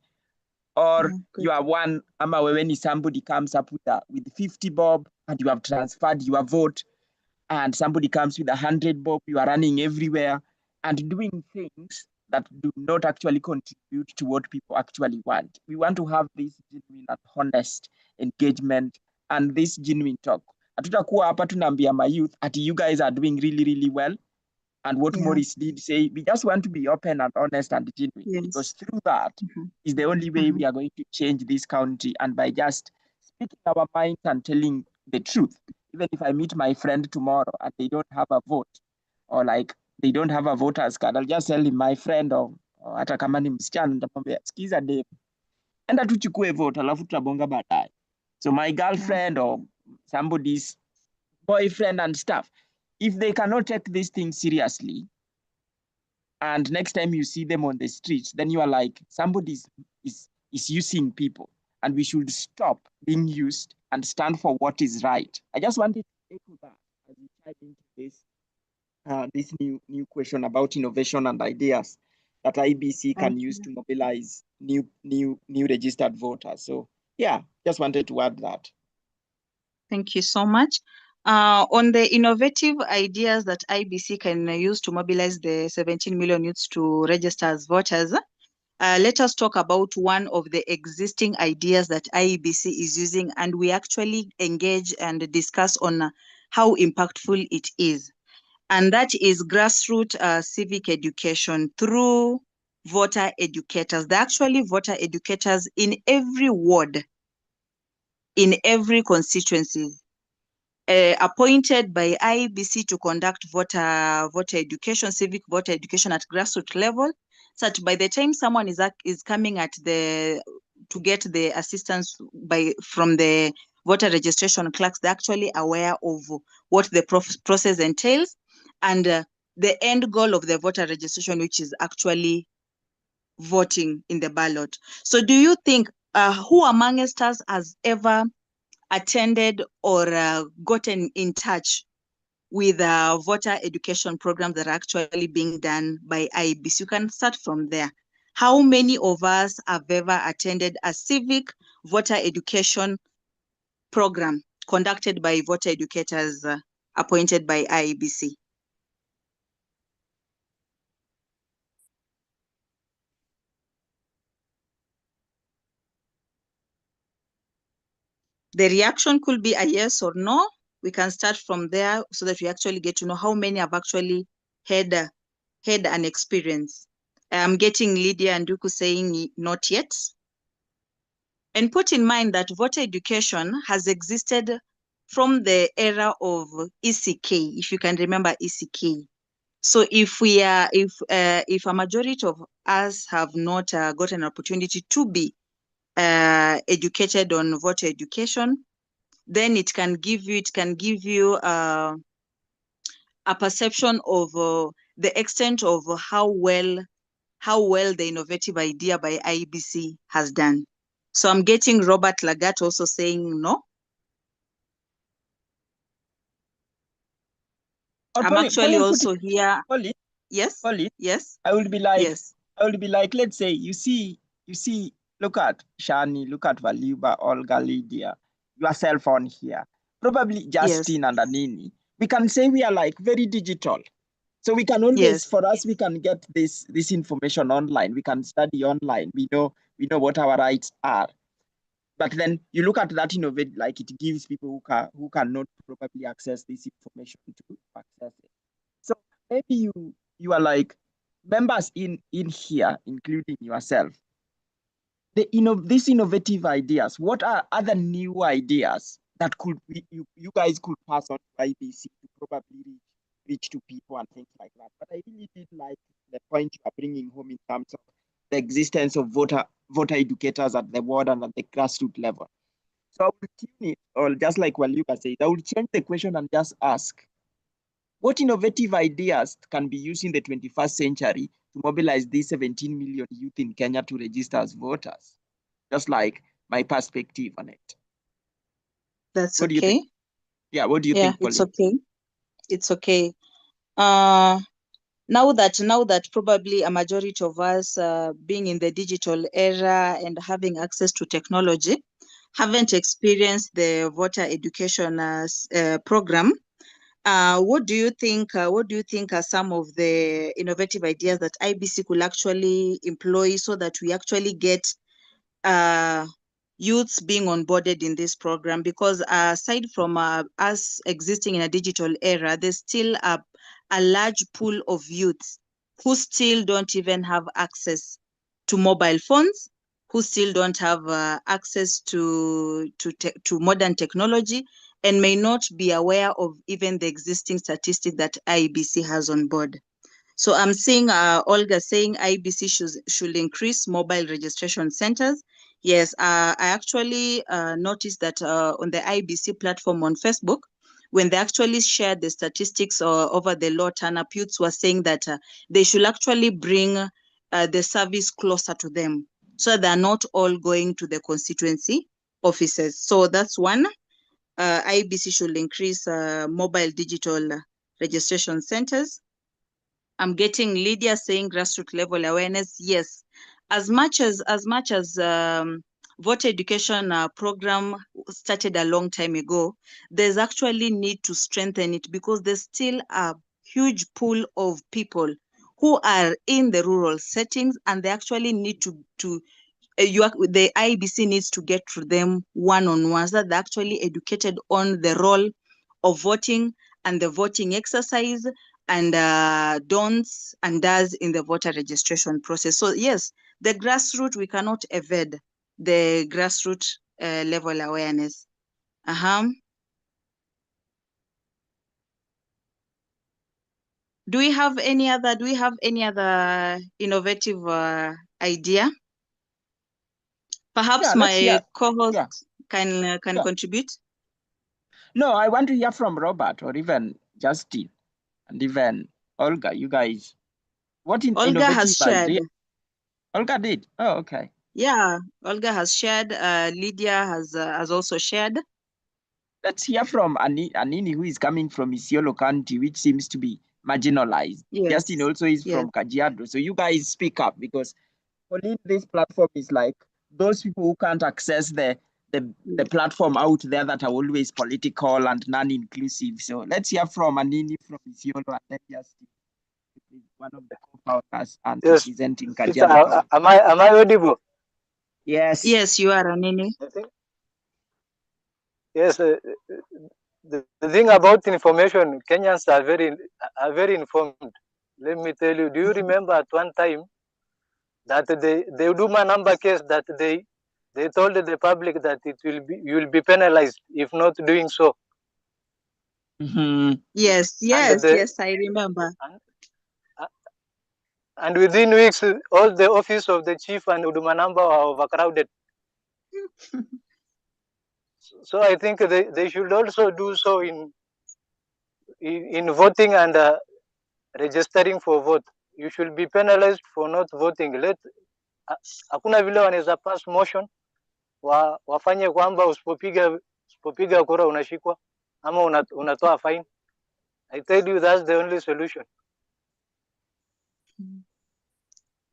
Or you are one, ama when somebody comes up with 50 bob and you have transferred your vote, and somebody comes with 100 bob, you are running everywhere and doing things that do not actually contribute to what people actually want. We want to have this genuine and honest engagement and this genuine talk. Hatutakuwa hapa tunaambia my youth that you guys are doing really, really well. And what Maurice did say, we just want to be open and honest and genuine, because through that is the only way we are going to change this country, and by just speaking our minds and telling the truth. Even if I meet my friend tomorrow and they don't have a vote, or like they don't have a voter's card, I'll just tell him, my friend, or hata kama ni msichana, nitamwambia sikiza dem, enda tuchukue vote alafu tutabonga baadaye. So my girlfriend or somebody's boyfriend and stuff, if they cannot take this thing seriously, and next time you see them on the streets, then you are like, somebody is using people, and we should stop being used and stand for what is right. I just wanted to echo that as we dive into this new question about innovation and ideas that IEBC can use to mobilize new registered voters. So yeah, just wanted to add that.
Thank you so much. On the innovative ideas that IEBC can use to mobilize the 17 million youths to register as voters, let us talk about one of the existing ideas that IEBC is using, and we actually engage and discuss on how impactful it is. And that is grassroots civic education through voter educators. They're actually voter educators in every ward, in every constituency, appointed by IEBC to conduct voter education, civic voter education at grassroots level, such by the time someone is coming to get the assistance from the voter registration clerks, they're actually aware of what the process entails and the end goal of the voter registration, which is actually voting in the ballot. So do you think who amongst us has ever attended or gotten in touch with voter education programs that are actually being done by IEBC? You can start from there. How many of us have ever attended a civic voter education program conducted by voter educators appointed by IEBC? The reaction could be a yes or no. We can start from there so that we actually get to know how many have actually had an experience. I'm getting Lydia and Duku saying not yet. And put in mind that voter education has existed from the era of ECK, if you can remember ECK. So if we are, if a majority of us have not got an opportunity to be educated on voter education, then it can give you a perception of the extent of how well the innovative idea by IEBC has done. So I'm getting Robert Lagat also saying no. I'm actually also here. Yes. Yes.
I would be like,
yes.
Let's say you see, look at Shani, look at Valiba, Olga, Lydia, yourself on here, probably Justin and Anini. We can say we are like very digital. So we can always, for us, we can get this information online. We can study online. We know what our rights are. But then you look at that innovate, like it gives people who cannot probably access this information to access it. So maybe you are like members in here, including yourself. These innovative ideas, what are other new ideas that could you guys could pass on to IEBC to probably reach to people and things like that? But I really did like the point you are bringing home in terms of the existence of voter educators at the ward and at the grassroots level. So I will tune it, or just like Waluka said, I will change the question and just ask, what innovative ideas can be used in the 21st century to mobilize these 17 million youth in Kenya to register as voters? Just like my perspective on it.
That's
what
okay.
Do you think? Yeah, what do you think,
It's
Pauline?
okay. It's okay. Now that probably a majority of us being in the digital era and having access to technology haven't experienced the voter education program, what do you think are some of the innovative ideas that IEBC could actually employ so that we actually get youths being onboarded in this program? Because aside from us existing in a digital era, there's still a large pool of youths who still don't even have access to mobile phones, who still don't have access to modern technology, and may not be aware of even the existing statistics that IEBC has on board. So I'm seeing Olga saying IEBC should increase mobile registration centers. Yes, I actually noticed that on the IEBC platform on Facebook, when they actually shared the statistics over the low turn-up, youths were saying that they should actually bring the service closer to them, so they're not all going to the constituency offices. So that's one. IEBC should increase mobile digital registration centers. I'm getting Lydia saying grassroots level awareness. Yes, as much as voter education program started a long time ago, there's actually need to strengthen it because there's still a huge pool of people who are in the rural settings, and they actually need the IEBC needs to get to them one-on-one, so that they're actually educated on the role of voting and the voting exercise and don'ts and does in the voter registration process. So yes, the grassroots, we cannot evade the grassroots level awareness. Do we have any other innovative idea? Perhaps my co-host can contribute.
No, I want to hear from Robert or even Justin and even Olga. You guys, what
Olga has shared.
Olga did. Oh, okay.
Yeah, Olga has shared. Lydia has also shared.
Let's hear from Anini, who is coming from Isiolo County, which seems to be marginalized.
Yes.
Justin also is from Kajiado. So you guys speak up, because Pauline, this platform is like those people who can't access the platform out there that are always political and non-inclusive. So let's hear from Anini from Isiolo, and then Justin, one of the co-founders and representing Kajiado.
Am I audible?
Yes.
Yes, you are, Anini.
Yes. The thing about information, Kenyans are very informed. Let me tell you. Do you remember at one time that the Uduma number case that they told the public that you will be penalized if not doing so?
Yes, I remember.
And within weeks, all the office of the chief and Huduma number are overcrowded. So I think they should also do so in voting and registering for vote. You should be penalized for not voting. Hakuna vile wanaweza pass motion wafanye kwamba usipopiga kura unashikwa ama unatoa fine. I tell you that's the only solution.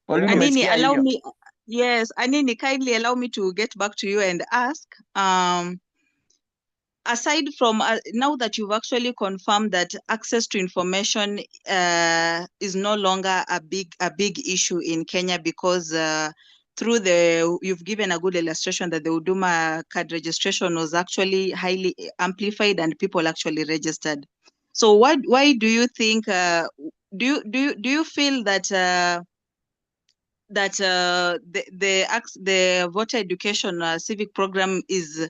Anini, allow me, yes, Anini, kindly allow me to get back to you and ask, aside from, now that you've actually confirmed that access to information is no longer a big issue in Kenya, because you've given a good illustration that the Huduma card registration was actually highly amplified and people actually registered. So why do you think, do you feel that the voter education civic program is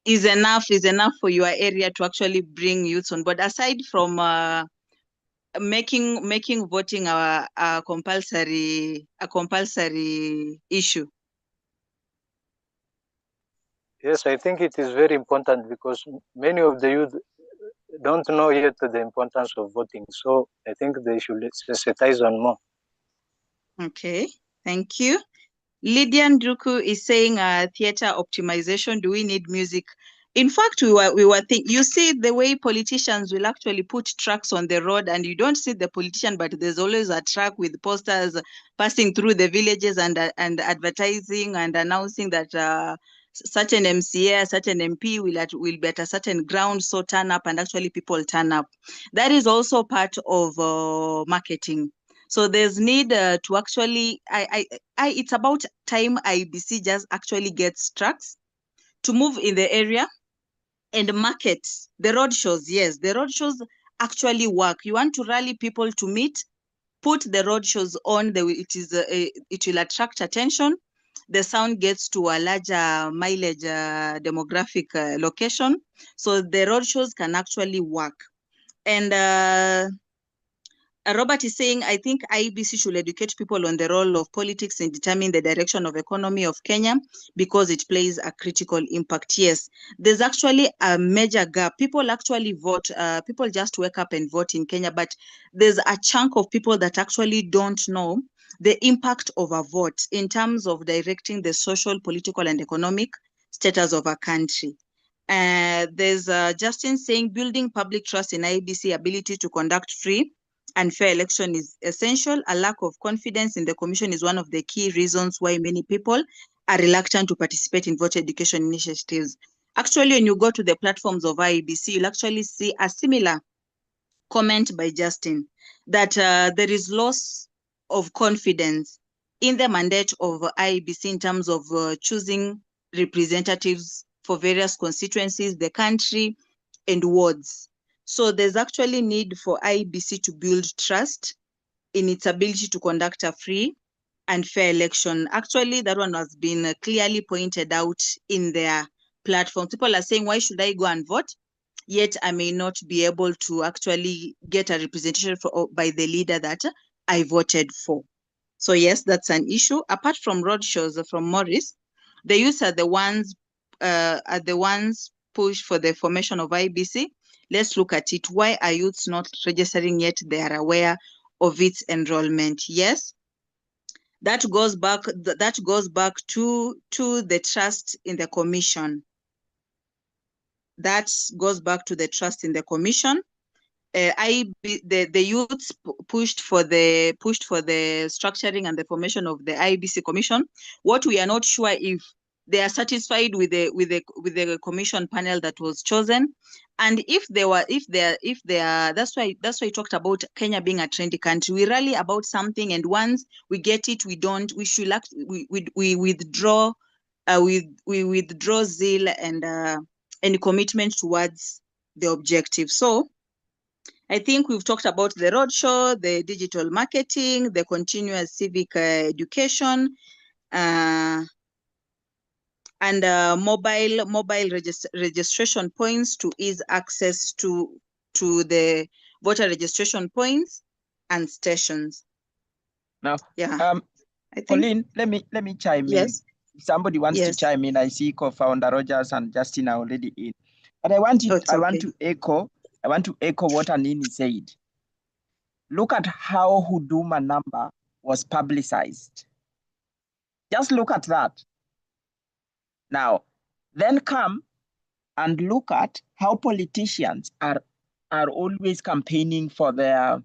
enough for your area to actually bring youths on board, aside from making voting a compulsory issue?
Yes, I think it is very important because many of the youth don't know yet the importance of voting. So I think they should sensitize on more.
Okay, thank you. Lydia Ndruku is saying theater optimization. Do we need music? In fact, we were thinking, you see the way politicians will actually put trucks on the road and you don't see the politician, but there's always a truck with posters passing through the villages and advertising and announcing that such an MCA, such an MP will be at a certain ground, so turn up, and actually people turn up. That is also part of marketing. So there's need to actually, it's about time IEBC just actually gets trucks to move in the area and market the road shows. Yes, the road shows actually work. You want to rally people to meet, put the road shows on. It will attract attention. The sound gets to a larger mileage demographic location. So the road shows can actually work. And Robert is saying, I think IEBC should educate people on the role of politics in determining the direction of economy of Kenya because it plays a critical impact. Yes, there's actually a major gap. People actually vote. People just wake up and vote in Kenya, but there's a chunk of people that actually don't know the impact of a vote in terms of directing the social, political, and economic status of a country. There's Justin saying, building public trust in IEBC ability to conduct free and fair election is essential. A lack of confidence in the commission is one of the key reasons why many people are reluctant to participate in voter education initiatives. Actually, when you go to the platforms of IEBC, you'll actually see a similar comment by Justin, that there is loss of confidence in the mandate of IEBC in terms of choosing representatives for various constituencies, the country, and wards. So there's actually need for IEBC to build trust in its ability to conduct a free and fair election. Actually, that one has been clearly pointed out in their platform. People are saying, why should I go and vote? Yet I may not be able to actually get a representation by the leader that I voted for. So yes, that's an issue. Apart from roadshows from Morris, the youth are the ones push for the formation of IEBC. Let's look at it. Why are youths not registering yet? They are aware of its enrollment. Yes, that goes back to the trust in the commission. That goes back to the trust in the commission. The youths pushed for the structuring and the formation of the IEBC commission. What we are not sure if they are satisfied with the commission panel that was chosen, and if they are, that's why I talked about Kenya being a trendy country. We rally about something, and once we get it, we withdraw zeal and commitment towards the objective. So I think we've talked about the roadshow, the digital marketing, the continuous civic education, and mobile registration points to ease access to the voter registration points and stations.
Now,
yeah, I think,
Pauline, let me chime in. If somebody wants to chime in, I see co-founder Rogers and Justin are already in. But I want to echo what Anini said. Look at how Huduma number was publicized. Just look at that. Now, then come and look at how politicians are always campaigning for their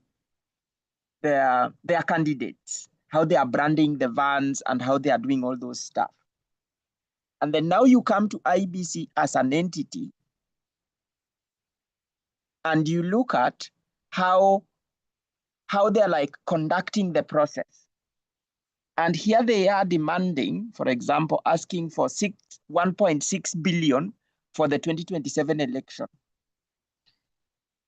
candidates, how they are branding the vans and how they are doing all those stuff. And then now you come to IEBC as an entity and you look at how they're like conducting the process. And here they are demanding, for example, asking for 1.6 billion for the 2027 election.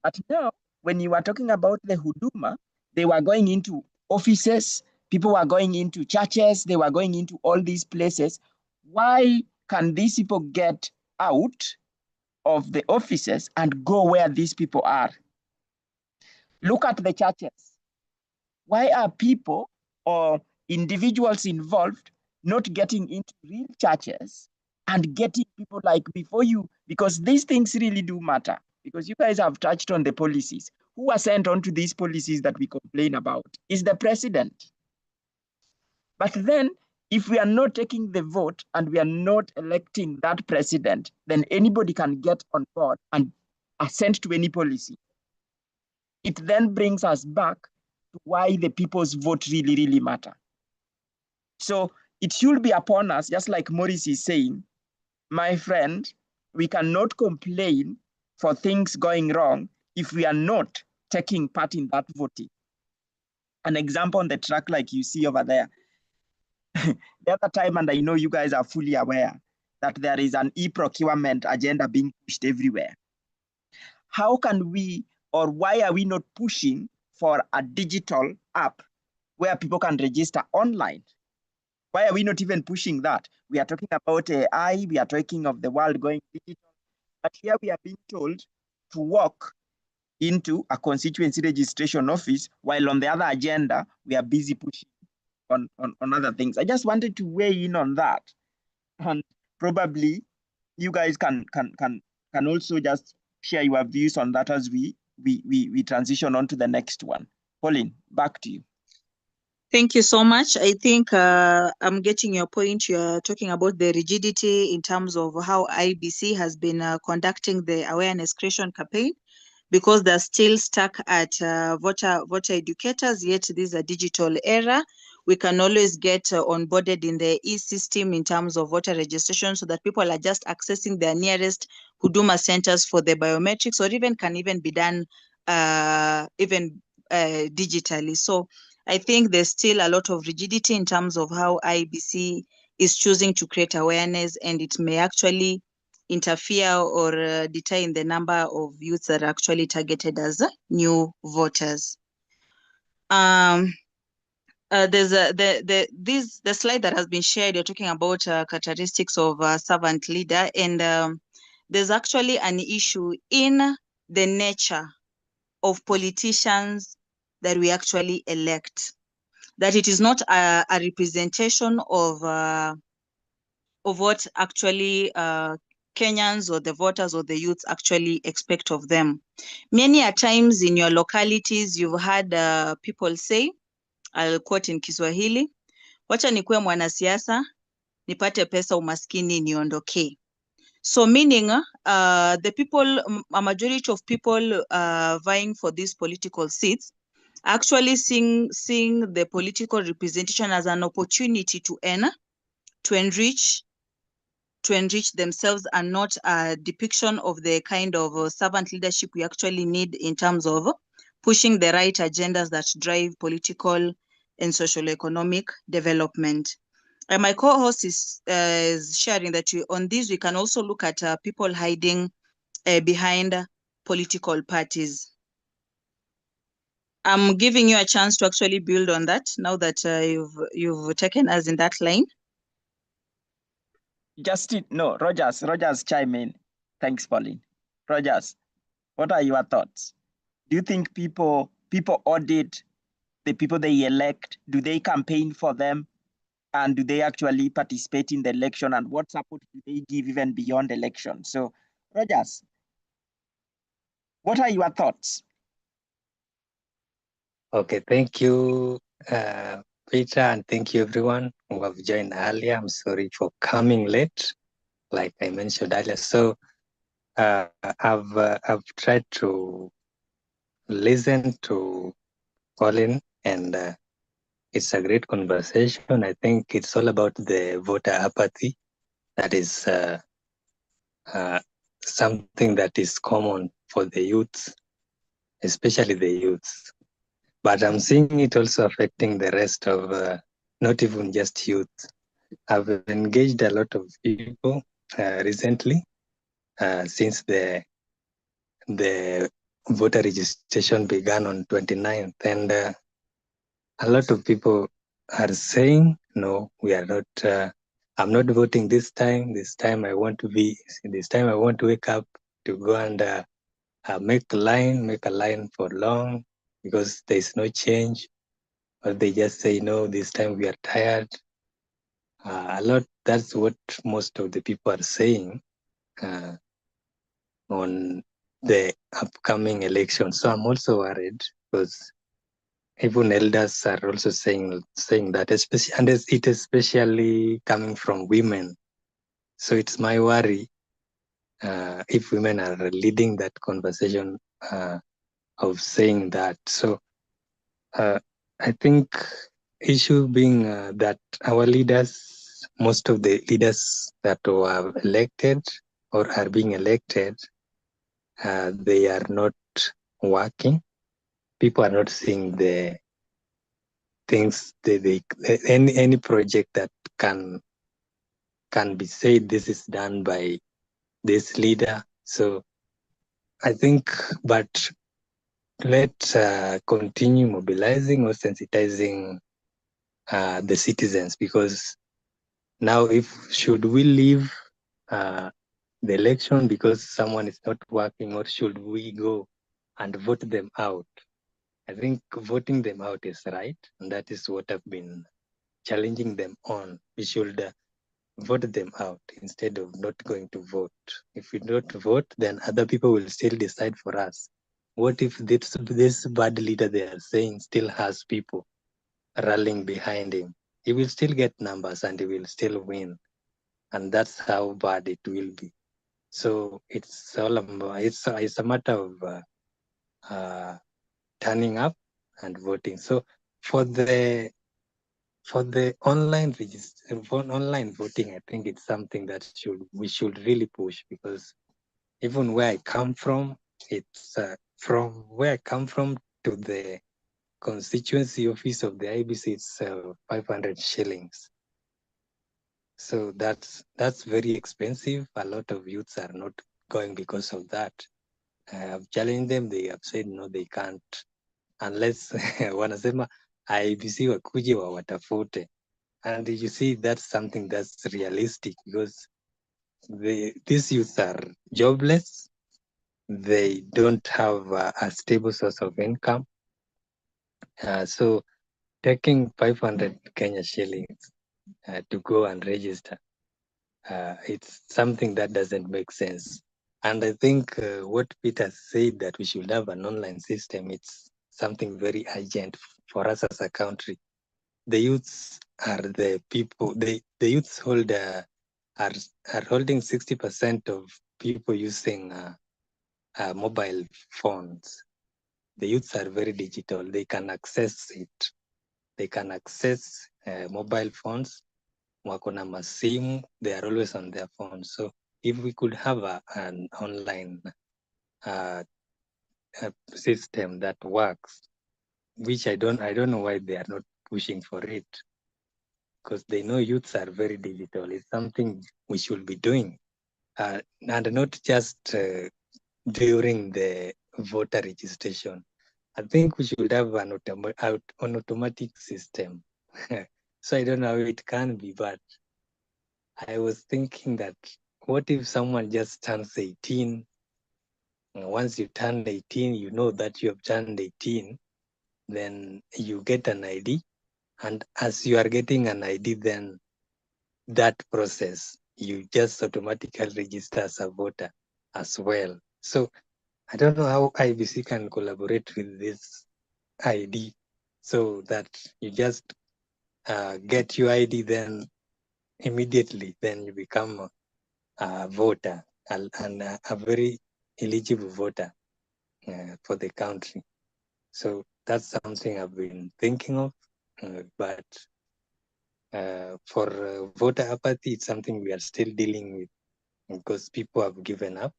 But now, when you are talking about the Huduma, they were going into offices, people were going into churches, they were going into all these places. Why can these people get out of the offices and go where these people are? Look at the churches. Why are people or individuals involved not getting into real churches and getting people like before you, because these things really do matter, because you guys have touched on the policies. Who are sent on to these policies that we complain about? Is the president. But then if we are not taking the vote and we are not electing that president, then anybody can get on board and assent to any policy. It then brings us back to why the people's vote really, really matter. So it should be upon us, just like Maurice is saying, my friend, we cannot complain for things going wrong if we are not taking part in that voting. An example on the track like you see over there. The other time, and I know you guys are fully aware, that there is an e-procurement agenda being pushed everywhere. How can we, or why are we not pushing for a digital app where people can register online? Why are we not even pushing that? We are talking about AI, we are talking of the world going digital, but here we are being told to walk into a constituency registration office, while on the other agenda, we are busy pushing on other things. I just wanted to weigh in on that. And probably you guys can also just share your views on that as we transition on to the next one. Pauline, back to you.
Thank you so much. I think I'm getting your point. You're talking about the rigidity in terms of how IEBC has been conducting the awareness creation campaign, because they're still stuck at voter educators, yet this is a digital era. We can always get onboarded in the e-system in terms of voter registration, so that people are just accessing their nearest Huduma centers for the biometrics, or even can even be done digitally. So I think there's still a lot of rigidity in terms of how IEBC is choosing to create awareness, and it may actually interfere or deter in the number of youths that are actually targeted as new voters. There's the slide that has been shared. You're talking about characteristics of a servant leader, and there's actually an issue in the nature of politicians that we actually elect, that it is not a representation of what actually Kenyans or the voters or the youths actually expect of them. Many a times in your localities, you've had people say, I'll quote in Kiswahili, wacha nikuwe mwanasiasa, nipate pesa umaskini niondokee. So meaning the people, a majority of people vying for these political seats, actually seeing the political representation as an opportunity to earn, to enrich themselves, and not a depiction of the kind of servant leadership we actually need in terms of pushing the right agendas that drive political and socio-economic development. And my co-host is sharing that on this, we can also look at people hiding behind political parties. I'm giving you a chance to actually build on that now that you've taken us in that line.
Rogers chime in. Thanks, Pauline. Rogers, what are your thoughts? Do you think people audit the people they elect, do they campaign for them? And do they actually participate in the election? And what support do they give even beyond election? So, Rogers, what are your thoughts?
Okay, thank you, Peter, and thank you everyone who have joined earlier. I'm sorry for coming late, like I mentioned earlier. So I've tried to listen to Colin, and it's a great conversation. I think it's all about the voter apathy. That is something that is common for the youth, especially the youth. But I'm seeing it also affecting the rest of, not even just youth. I've engaged a lot of people recently since the voter registration began on 29th, and a lot of people are saying, no, we are not, I'm not voting this time. This time I want to wake up to go and make a line for long, because there's no change. Or they just say, no, this time we are tired. That's what most of the people are saying on the upcoming election. So I'm also worried, because even elders are also saying that, especially coming from women. So it's my worry if women are leading that conversation of saying that. So I think issue being that our leaders, most of the leaders that were elected or are being elected, they are not working. People are not seeing the things, any project that can be said this is done by this leader. So I think, but let's continue mobilizing or sensitizing the citizens, because now should we leave the election because someone is not working, or should we go and vote them out? I think voting them out is right, and that is what I've been challenging them on. We should vote them out instead of not going to vote. If we don't vote, then other people will still decide for us. What if this bad leader they are saying still has people rallying behind him? He will still get numbers and he will still win. And that's how bad it will be. So it's all about, it's a matter of turning up and voting. So for the online online voting, I think it's something that we should really push, because even where I come from, it's from where I come from to the constituency office of the IEBC, it's 500 shillings. So that's very expensive. A lot of youths are not going because of that. I have challenged them. They have said no, they can't unless wanasema IEBC wakuje wawatafute. And you see, that's something that's realistic, because these youths are jobless. They don't have a stable source of income. So taking 500 Kenya shillings to go and register, it's something that doesn't make sense. And I think what Peter said, that we should have an online system, it's something very urgent for us as a country. The youths are the people, the youths are holding 60% of people using mobile phones. The youths are very digital. They can access it. They can access mobile phones. Wako na masimu. They are always on their phones. So if we could have an online system that works, which I don't know why they are not pushing for it, because they know youths are very digital. It's something we should be doing, and not just during the voter registration. I think we should have an automatic system. So I don't know how it can be, but I was thinking that what if someone just turns 18? And once you turn 18, you know that you have turned 18. then you get an ID. And as you are getting an ID, then that process, you just automatically register as a voter as well. So I don't know how IEBC can collaborate with this ID so that you just get your ID, then immediately then you become a voter and a very eligible voter for the country. So that's something I've been thinking of, but for voter apathy, it's something we are still dealing with because people have given up.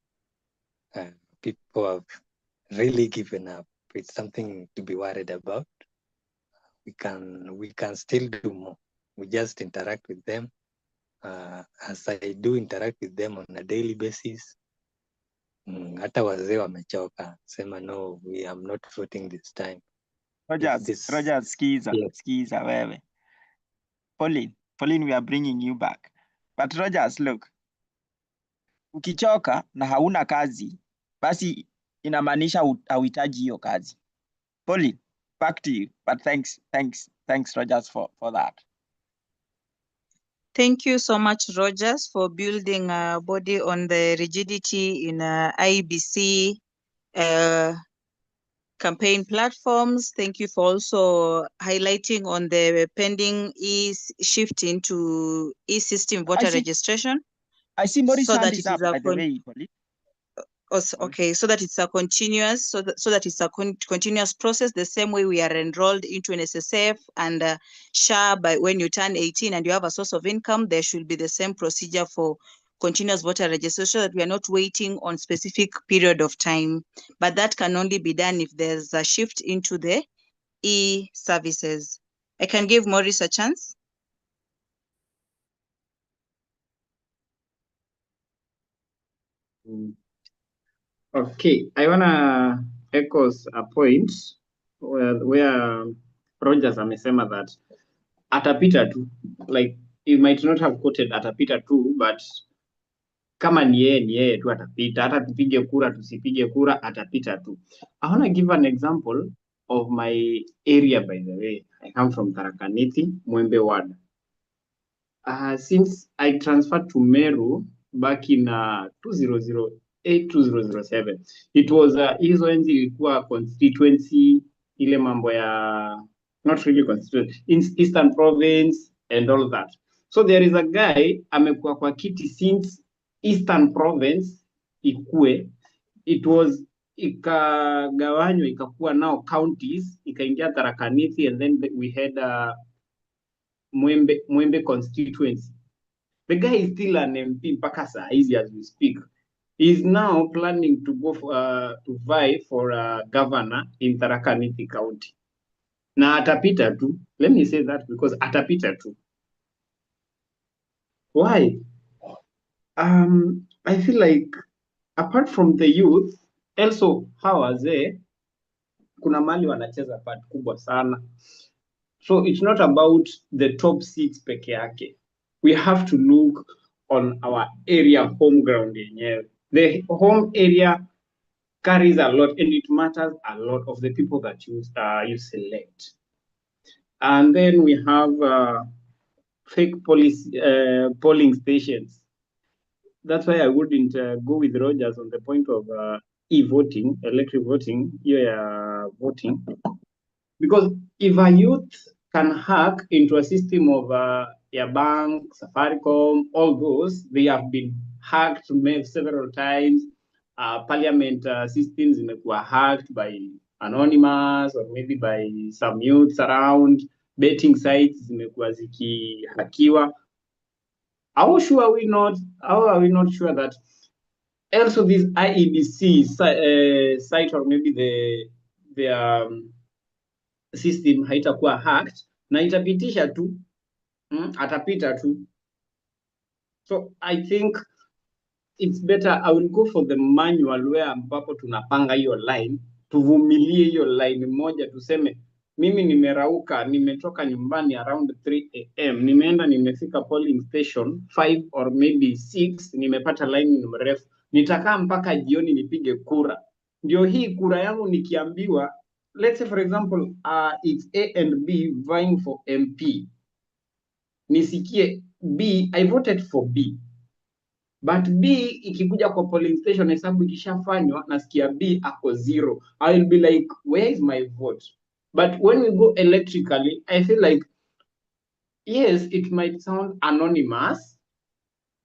People have really given up. It's something to be worried about. We can still do more. We just interact with them. As I do interact with them on a daily basis, hata wazee wamechoka sema no, we am not voting this time.
Rogers, skiza,
yes.
Skiza wewe. Pauline, we are bringing you back. But Rogers, look, ukichoka na hauna kazi, basi inamaanisha hauhitaji hiyo kazi. Pauline, back to you. But thanks Rogers for that.
Thank you so much, Rogers, for building a body on the rigidity in IEBC campaign platforms. Thank you for also highlighting on the pending shift into e-system voter registration.
I see Maurice
so
hand
that
is
it
up,
is
by the way, Pauline.
Okay, so that it's a continuous, so that it's a continuous process, the same way we are enrolled into an SSF and SHA by when you turn 18 and you have a source of income, there should be the same procedure for continuous voter registration, so that we are not waiting on specific period of time. But that can only be done if there's a shift into the e-services. I can give Maurice a chance.
Okay, I wanna echo a point where Rogers amesema that atapita tu, like you might not have quoted atapita tu, but kama ni yeye tu atapita, hata tupige kura tusipige kura atapita tu. I wanna give an example of my area, by the way. I come from Tharaka Nithi, Mwembe Ward. Since I transferred to Meru back in 2008-2007, it was hizo enzi ilikuwa constituency, ile mambo ya not really constituency, in Eastern Province and all that. So there is a guy amekuwa kwa kiti since Eastern Province ikue, it was ikagawanywa ikakuwa now counties, ikaingia Tharaka Nithi, and then we had Mwembe constituency. The guy is still an MP mpaka saa hizi as we speak. He is now planning to go to vie for governor in Tharaka Nithi County. Na atapita tu. Let me say that because atapita tu. Why? I feel like apart from the youth, also hawa wazee kuna mali wanacheza part kubwa sana. So it's not about the top seats peke yake. We have to look on our area home ground yenyewe. The home area carries a lot, and it matters a lot of the people that you select. And then we have fake polling stations. That's why I wouldn't go with Rogers on the point of e-voting, electric voting, voting. Because if a youth can hack into a system of your bank, Safaricom, all those, they have been hacked several times. Parliament systems were hacked by anonymous or maybe by some youths around. Betting sites zimekuwa zikihakiwa. How are we not sure that also this IEBC site or maybe the system haitakuwa hacked na itapitisha tu, atapita tu. So I think it's better I will go for the manual where ambapo tunapanga hiyo line, tuvumilie hiyo line moja, tuseme mimi nimerauka, nimetoka nyumbani around 3 am, nimeenda nimefika polling station 5 or maybe 6, nimepata line mrefu, nitakaa mpaka jioni nipige kura. Ndio hii kura yangu nikiambiwa let's say for example, it's A and B vying for MP. Nisikie B, I voted for B. But B ikikuja kwa polling station, hesabu ikishafanywa, nasikia B ako 0. I will be like, where is my vote? But when we go electrically, I feel like, yes, it might sound anonymous,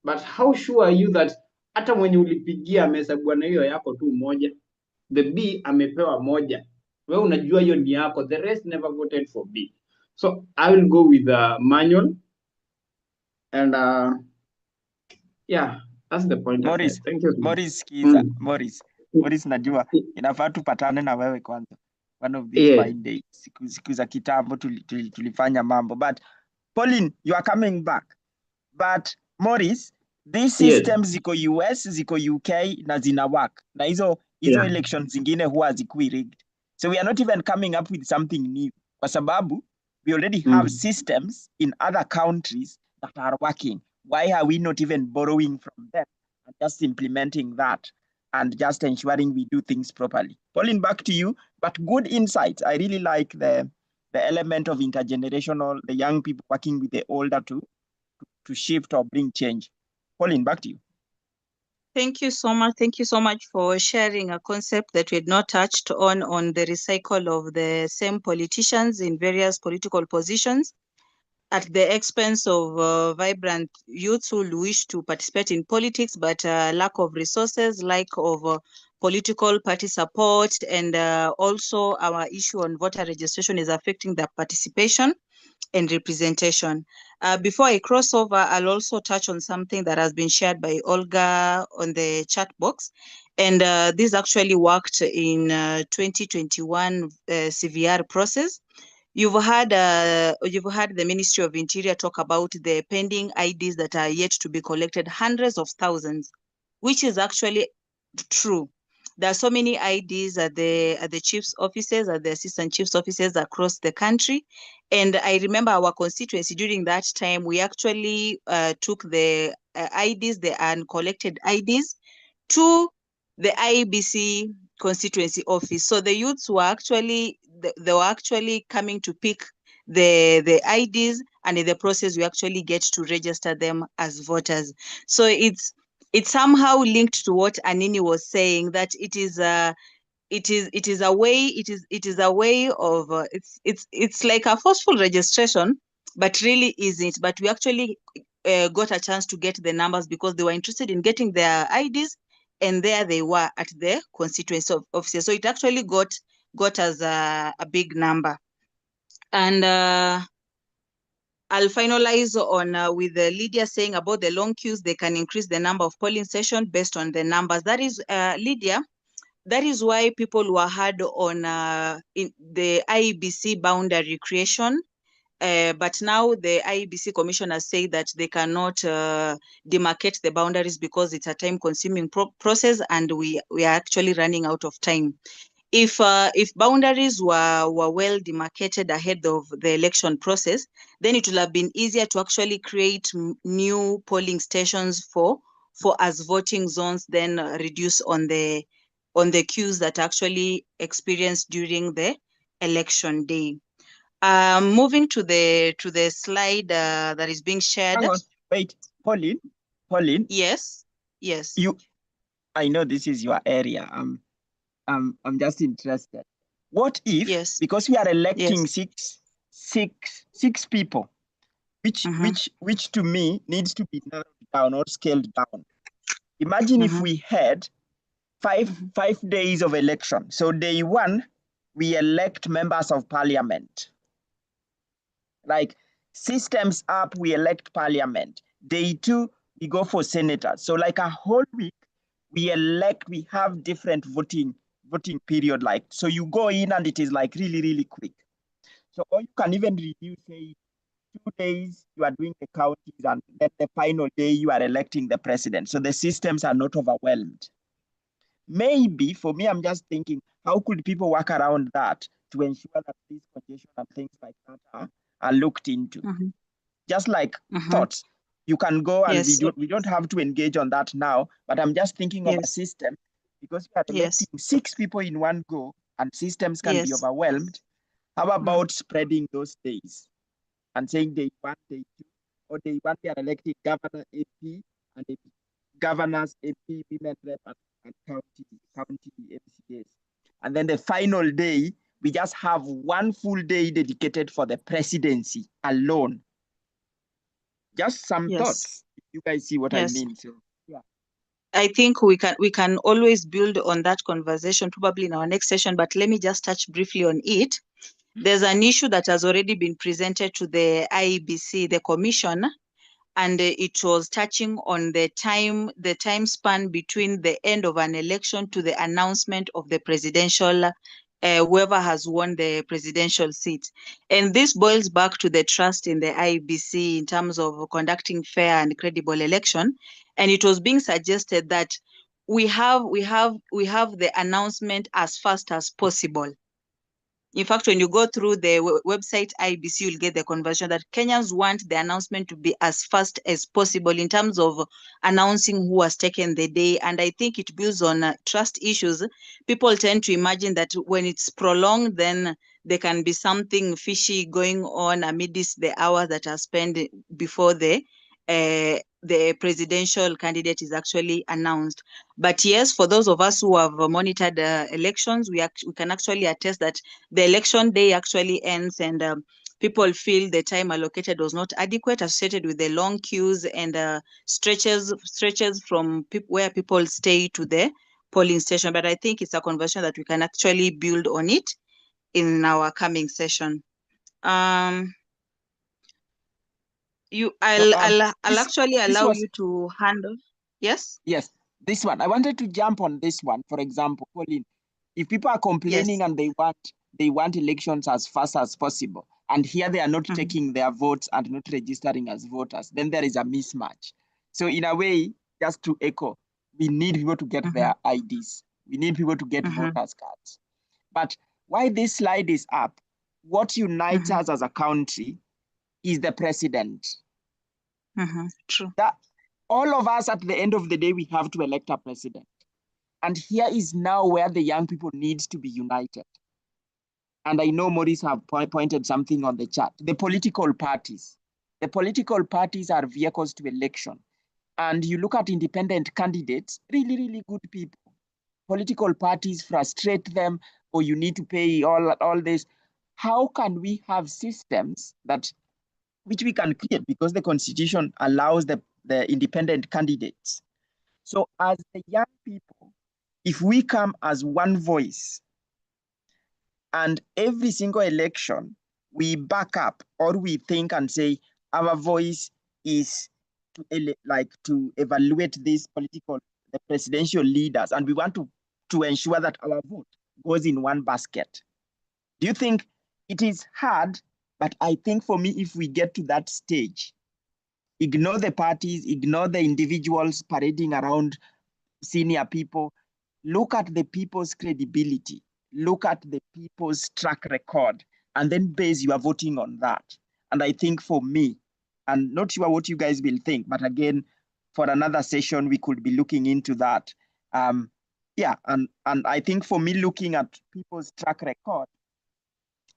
but how sure are you that hata mwenye ulipigia amehesabiwa na hiyo yako tu moja, the B amepewa moja, wewe unajua hiyo ni yako, the rest never voted for B. So I will go with the manual, and yeah, that's the point.
Morris,
Thank you.
Morris, kiza, Morris, najua inafaa tupatane na wewe kwanza one of these fine days. Siku za kitambo tulifanya mambo, but Pauline, you are coming back. But Morris, these systems ziko US, ziko UK na zina work. Na hizo elections zingine huwa zikui rigged. So we are not even coming up with something new. Kwa sababu we already have systems in other countries that are working. Why are we not even borrowing from them and just implementing that and just ensuring we do things properly? Pauline, back to you, but good insights. I really like the element of intergenerational, the young people working with the older to shift or bring change. Pauline, back to you.
Thank you so much. Thank you so much for sharing a concept that we had not touched on the recycle of the same politicians in various political positions at the expense of vibrant youths who wish to participate in politics, but lack of resources, lack of political party support, and also our issue on voter registration is affecting their participation and representation. Before I cross over, I'll also touch on something that has been shared by Olga on the chat box. And this actually worked in 2021 CVR process. You've heard the Ministry of Interior talk about the pending IDs that are yet to be collected, hundreds of thousands, which is actually true. There are so many IDs at the chief's offices, at the assistant chief's offices across the country. And I remember our constituency during that time, we actually took the IDs, the uncollected IDs, to the IEBC constituency office. So the youths were actually, they were actually coming to pick the IDs, and in the process, we actually get to register them as voters. So it's somehow linked to what Anini was saying, that it is a way of it's like a forceful registration, but really isn't. But we actually got a chance to get the numbers because they were interested in getting their IDs, and there they were at the constituency offices. So it actually got us a big number. And I'll finalize on with Lydia saying about the long queues. They can increase the number of polling stations based on the numbers. That is, Lydia, that is why people were hard on in the IEBC boundary creation. But now the IEBC commissioners say that they cannot demarcate the boundaries because it's a time-consuming process, and we are actually running out of time. If boundaries were well demarcated ahead of the election process, then it would have been easier to actually create new polling stations for as voting zones, then reduce on the queues that actually experienced during the election day. Moving to the slide that is being shared.
Hang on, wait, Pauline.
Yes.
I know this is your area. I'm just interested. What if, because we are electing six people, which to me needs to be narrowed down or scaled down. Imagine if we had five days of election. So day 1, we elect members of parliament. Like systems up, we elect parliament. Day 2, we go for senators. So like a whole week, we have different voting period. Like, so you go in and it is like really, really quick. So, or you can even reduce, say, 2 days you are doing the counties, and then the final day you are electing the president. So the systems are not overwhelmed. Maybe for me, I'm just thinking, how could people work around that to ensure that this congestion and things like that are looked into? Just like thoughts. You can go, and we don't have to engage on that now, but I'm just thinking of a system, because we are electing 6 people in one go. and systems can be overwhelmed, how about spreading those days and saying day 1, day 2, or day 1 they are electing governor, AP, and governors, AP, women rep, and county MCAs. And then the final day, we just have one full day dedicated for the presidency alone. Just some thoughts. You guys see what I mean? So, yeah.
I think we can always build on that conversation probably in our next session, but let me just touch briefly on it. There's an issue that has already been presented to the IEBC, the commission, and it was touching on the time span between the end of an election to the announcement of the presidential, whoever has won the presidential seat. And this boils back to the trust in the IEBC in terms of conducting fair and credible election. And it was being suggested that we have the announcement as fast as possible. In fact, when you go through the website IEBC, you'll get the conversion that Kenyans want the announcement to be as fast as possible in terms of announcing who has taken the day. And I think it builds on trust issues. People tend to imagine that when it's prolonged, then there can be something fishy going on amidst the hours that are spent before the presidential candidate is actually announced. But yes, for those of us who have monitored elections, we can actually attest that the election day actually ends and people feel the time allocated was not adequate, associated with the long queues and stretches from where people stay to the polling station. But I think it's a conversation that we can actually build on it in our coming session. I'll actually allow you to handle. Yes?
Yes, this one. I wanted to jump on this one. For example, Pauline, if people are complaining and they want elections as fast as possible, and here they are not taking their votes and not registering as voters, then there is a mismatch. So in a way, just to echo, we need people to get their IDs. We need people to get voters' cards. But why this slide is up, what unites us as a country is the president.
True.
That all of us at the end of the day, we have to elect a president. And here is now where the young people need to be united. And I know Maurice have pointed something on the chat. The political parties. The political parties are vehicles to election. And you look at independent candidates, really, really good people. Political parties frustrate them, or you need to pay all this. How can we have systems which we can create, because the constitution allows the independent candidates. So as the young people, if we come as one voice, and every single election, we back up or we think and say, our voice is to evaluate these the presidential leaders, and we want to ensure that our vote goes in one basket. Do you think it is hard? But I think for me, if we get to that stage, ignore the parties, ignore the individuals parading around senior people, look at the people's credibility, look at the people's track record, and then base your voting on that. And I think for me, I'm not sure what you guys will think, but again, for another session, we could be looking into that. Yeah, and I think for me, looking at people's track record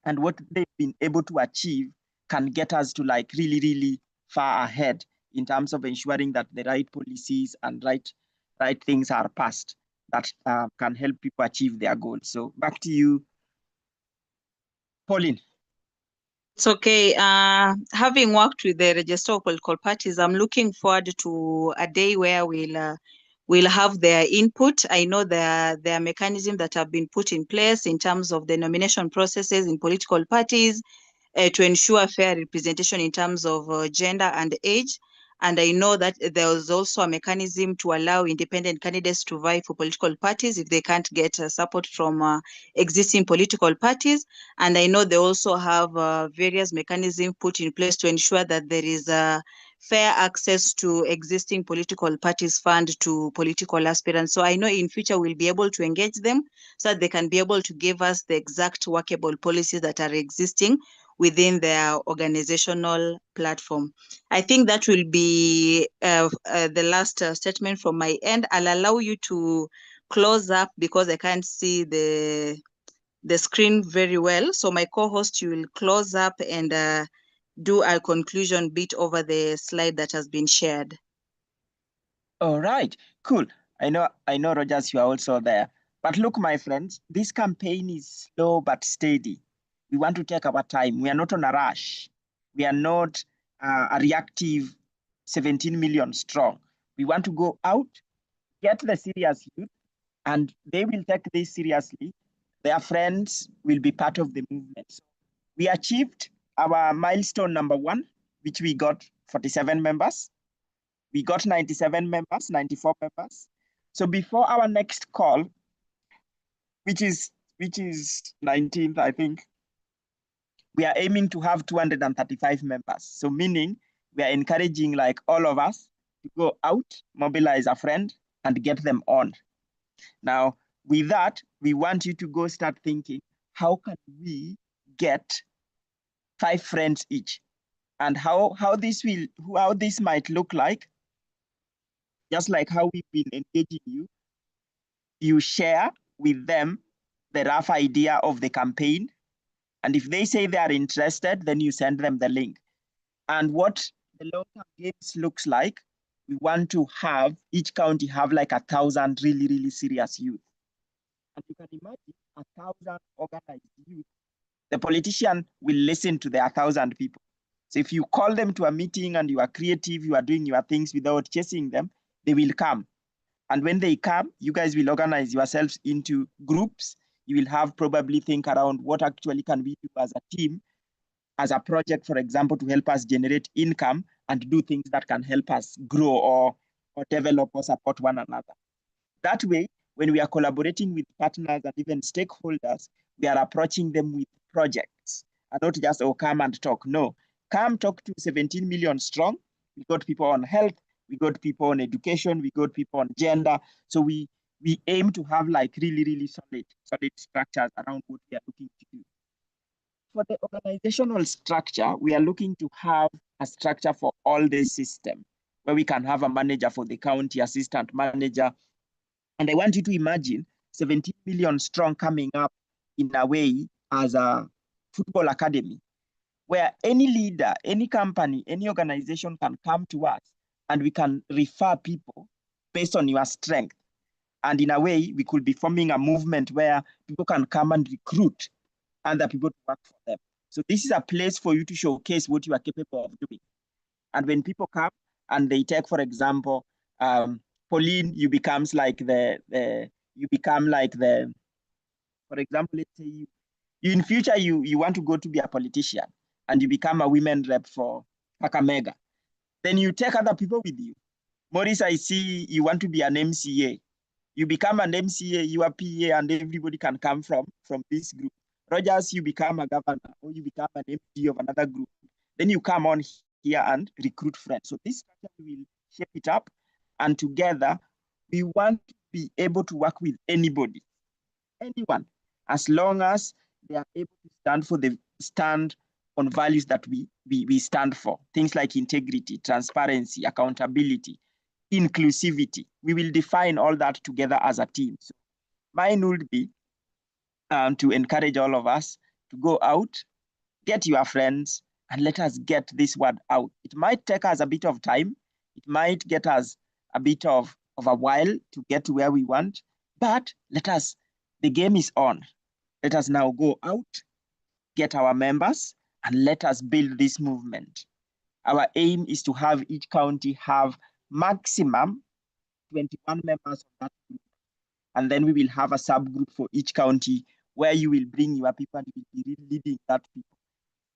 and what they've been able to achieve can get us to like really, really far ahead in terms of ensuring that the right policies and right things are passed that can help people achieve their goals. So back to you, Pauline.
It's okay. Having worked with the Register of Political Parties, I'm looking forward to a day where we'll have their input. I know there are mechanisms that have been put in place in terms of the nomination processes in political parties to ensure fair representation in terms of gender and age. And I know that there was also a mechanism to allow independent candidates to vie for political parties if they can't get support from existing political parties. And I know they also have various mechanisms put in place to ensure that there is fair access to existing political parties fund to political aspirants. So I know in future we'll be able to engage them so that they can be able to give us the exact workable policies that are existing within their organizational platform. I think that will be the last statement from my end. I'll allow you to close up because I can't see the the screen very well. So my co-host, you will close up and do a conclusion bit over the slide that has been shared.
All right, cool. I know, Rogers, you are also there. But look, my friends, this campaign is slow but steady. We want to take our time. We are not on a rush. We are not a reactive 17 million strong. We want to go out, get the serious youth, and they will take this seriously. Their friends will be part of the movement. So we achieved our milestone number 1, which we got 47 members. We got 97 members, 94 members. So before our next call, which is 19th, I think, we are aiming to have 235 members. So meaning we are encouraging like all of us to go out, mobilize a friend, and get them on. Now, with that, we want you to go start thinking, how can we get 5 friends each? And how this might look like, just like how we've been engaging you. You share with them the rough idea of the campaign. And if they say they are interested, then you send them the link. And what the long-term games looks like, we want to have each county have like 1,000 really, really serious youth. And you can imagine 1,000 organized youth. The politician will listen to the 1,000 people. So if you call them to a meeting and you are creative, you are doing your things without chasing them, they will come. And when they come, you guys will organize yourselves into groups. You will have probably think around what actually can we do as a team, as a project, for example, to help us generate income and do things that can help us grow or develop or support one another. That way, when we are collaborating with partners and even stakeholders, we are approaching them with projects and not just, oh, come and talk. No, come talk to 17 million strong. We got people on health, we got people on education, we got people on gender. So we aim to have like really, really solid structures around what we are looking to do. For the organizational structure, we are looking to have a structure for all the system where we can have a manager for the county, assistant manager. And I want you to imagine 17 million strong coming up in a way as a football academy, where any leader, any company, any organization can come to us and we can refer people based on your strength. And in a way, we could be forming a movement where people can come and recruit other people to work for them. So this is a place for you to showcase what you are capable of doing. And when people come and they take, for example, Pauline, you become like the, for example, let's say you in future, you want to go to be a politician and you become a women rep for Kakamega. Then you take other people with you. Maurice, I see you want to be an MCA. You become an MCA, you are PA, and everybody can come from this group. Rogers, you become a governor or you become an MD of another group. Then you come on here and recruit friends. So this structure will shape it up, and together we want to be able to work with anybody, anyone, as long as they are able to stand on values that we stand for. Things like integrity, transparency, accountability, inclusivity. We will define all that together as a team. So mine would be to encourage all of us to go out, get your friends, and let us get this word out. It might take us a bit of time. It might get us a bit of a while to get to where we want, but the game is on. Let us now go out, get our members, and let us build this movement. Our aim is to have each county have maximum 21 members of that group. And then we will have a subgroup for each county where you will bring your people and you will be leading that people.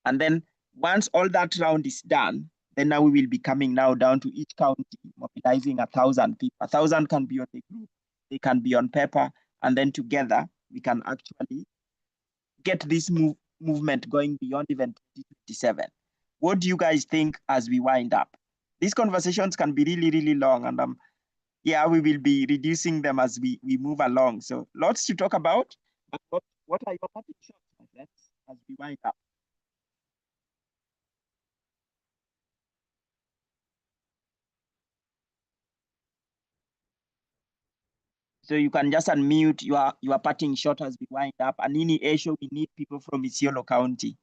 And then once all that round is done, then now we will be coming now down to each county, mobilizing 1,000 people. 1,000 can be on the group, they can be on paper, and then together we can actually get this movement going beyond even 2027. What do you guys think as we wind up? These conversations can be really, really long, and yeah, we will be reducing them as we move along. So lots to talk about. But what are your parting shots, my friends, as we wind up? So you can just unmute your parting shot as we wind up. And in Asia, we need people from Isiolo County.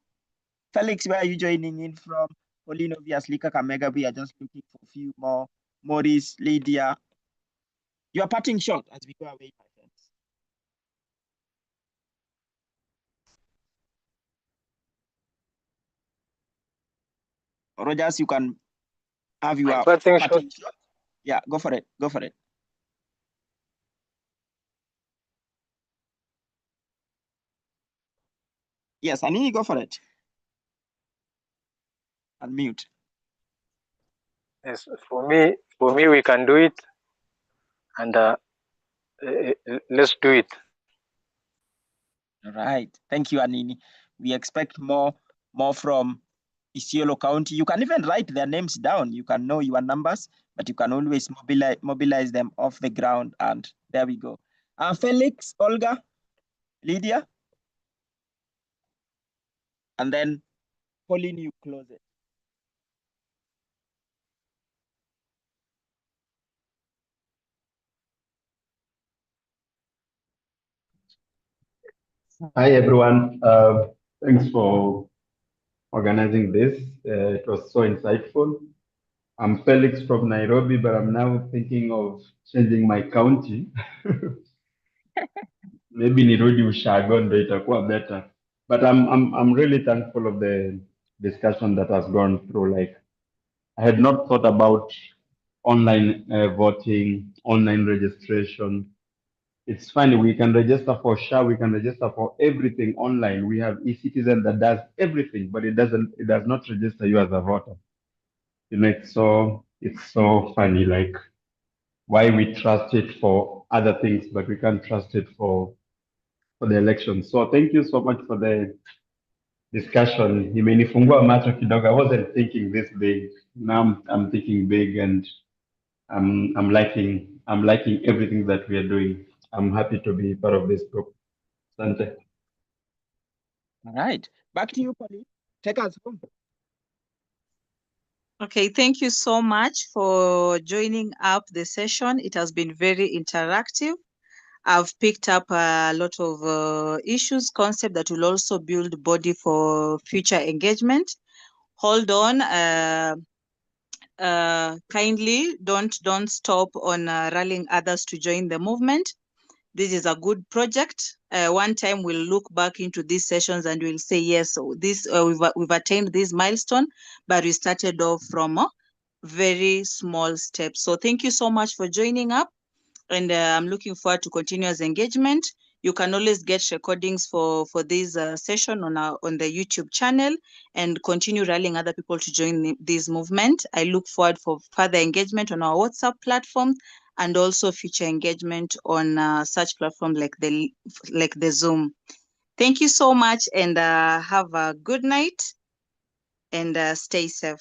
Felix, where are you joining in from? Pauline, obviously, Kakamega, we are just looking for a few more. Maurice, Lydia. Your parting shot as we go away, my friends. Rogers, you can have your parting shot. Yeah, go for it. Go for it. Yes, Anini, go for it. Unmute.
Yes, for me, we can do it, and let's do it.
All right. Thank you, Anini. We expect more from Isiolo County. You can even write their names down. You can know your numbers, but you can always mobilize them off the ground. And there we go. Felix, Olga, Lydia, and then Pauline, you close it.
Hi, everyone. Thanks for organizing this. It was so insightful. I'm Felix from Nairobi, but I'm now thinking of changing my county. Maybe nirudi Ushago ndo itakuwa better. But I'm really thankful of the discussion that has gone through. Like, I had not thought about online voting, online registration. It's funny, we can register for SHA, we can register for everything online. We have e-citizen that does everything, but it does not register you as a voter. You know, it's so funny, like why we trust it for other things, but we can't trust it for the election. So thank you so much for the discussion. Imenifungua macho kidogo. I wasn't thinking this big. Now I'm thinking big, and I'm liking everything that we are doing. I'm happy to be part of this group. Asante.
All right. Back to you, Pauline. Take us home.
Okay, thank you so much for joining up the session. It has been very interactive. I've picked up a lot of issues, concepts that will also build body for future engagement. Hold on. Kindly don't stop on rallying others to join the movement. This is a good project. One time we'll look back into these sessions and we'll say, yes, so this we've attained this milestone, but we started off from very small steps. So thank you so much for joining up, and I'm looking forward to continuous engagement. You can always get recordings for this session on the YouTube channel, and continue rallying other people to join this movement. I look forward for further engagement on our WhatsApp platform, and also future engagement on such platforms like the Zoom. Thank you so much, and have a good night, and stay safe.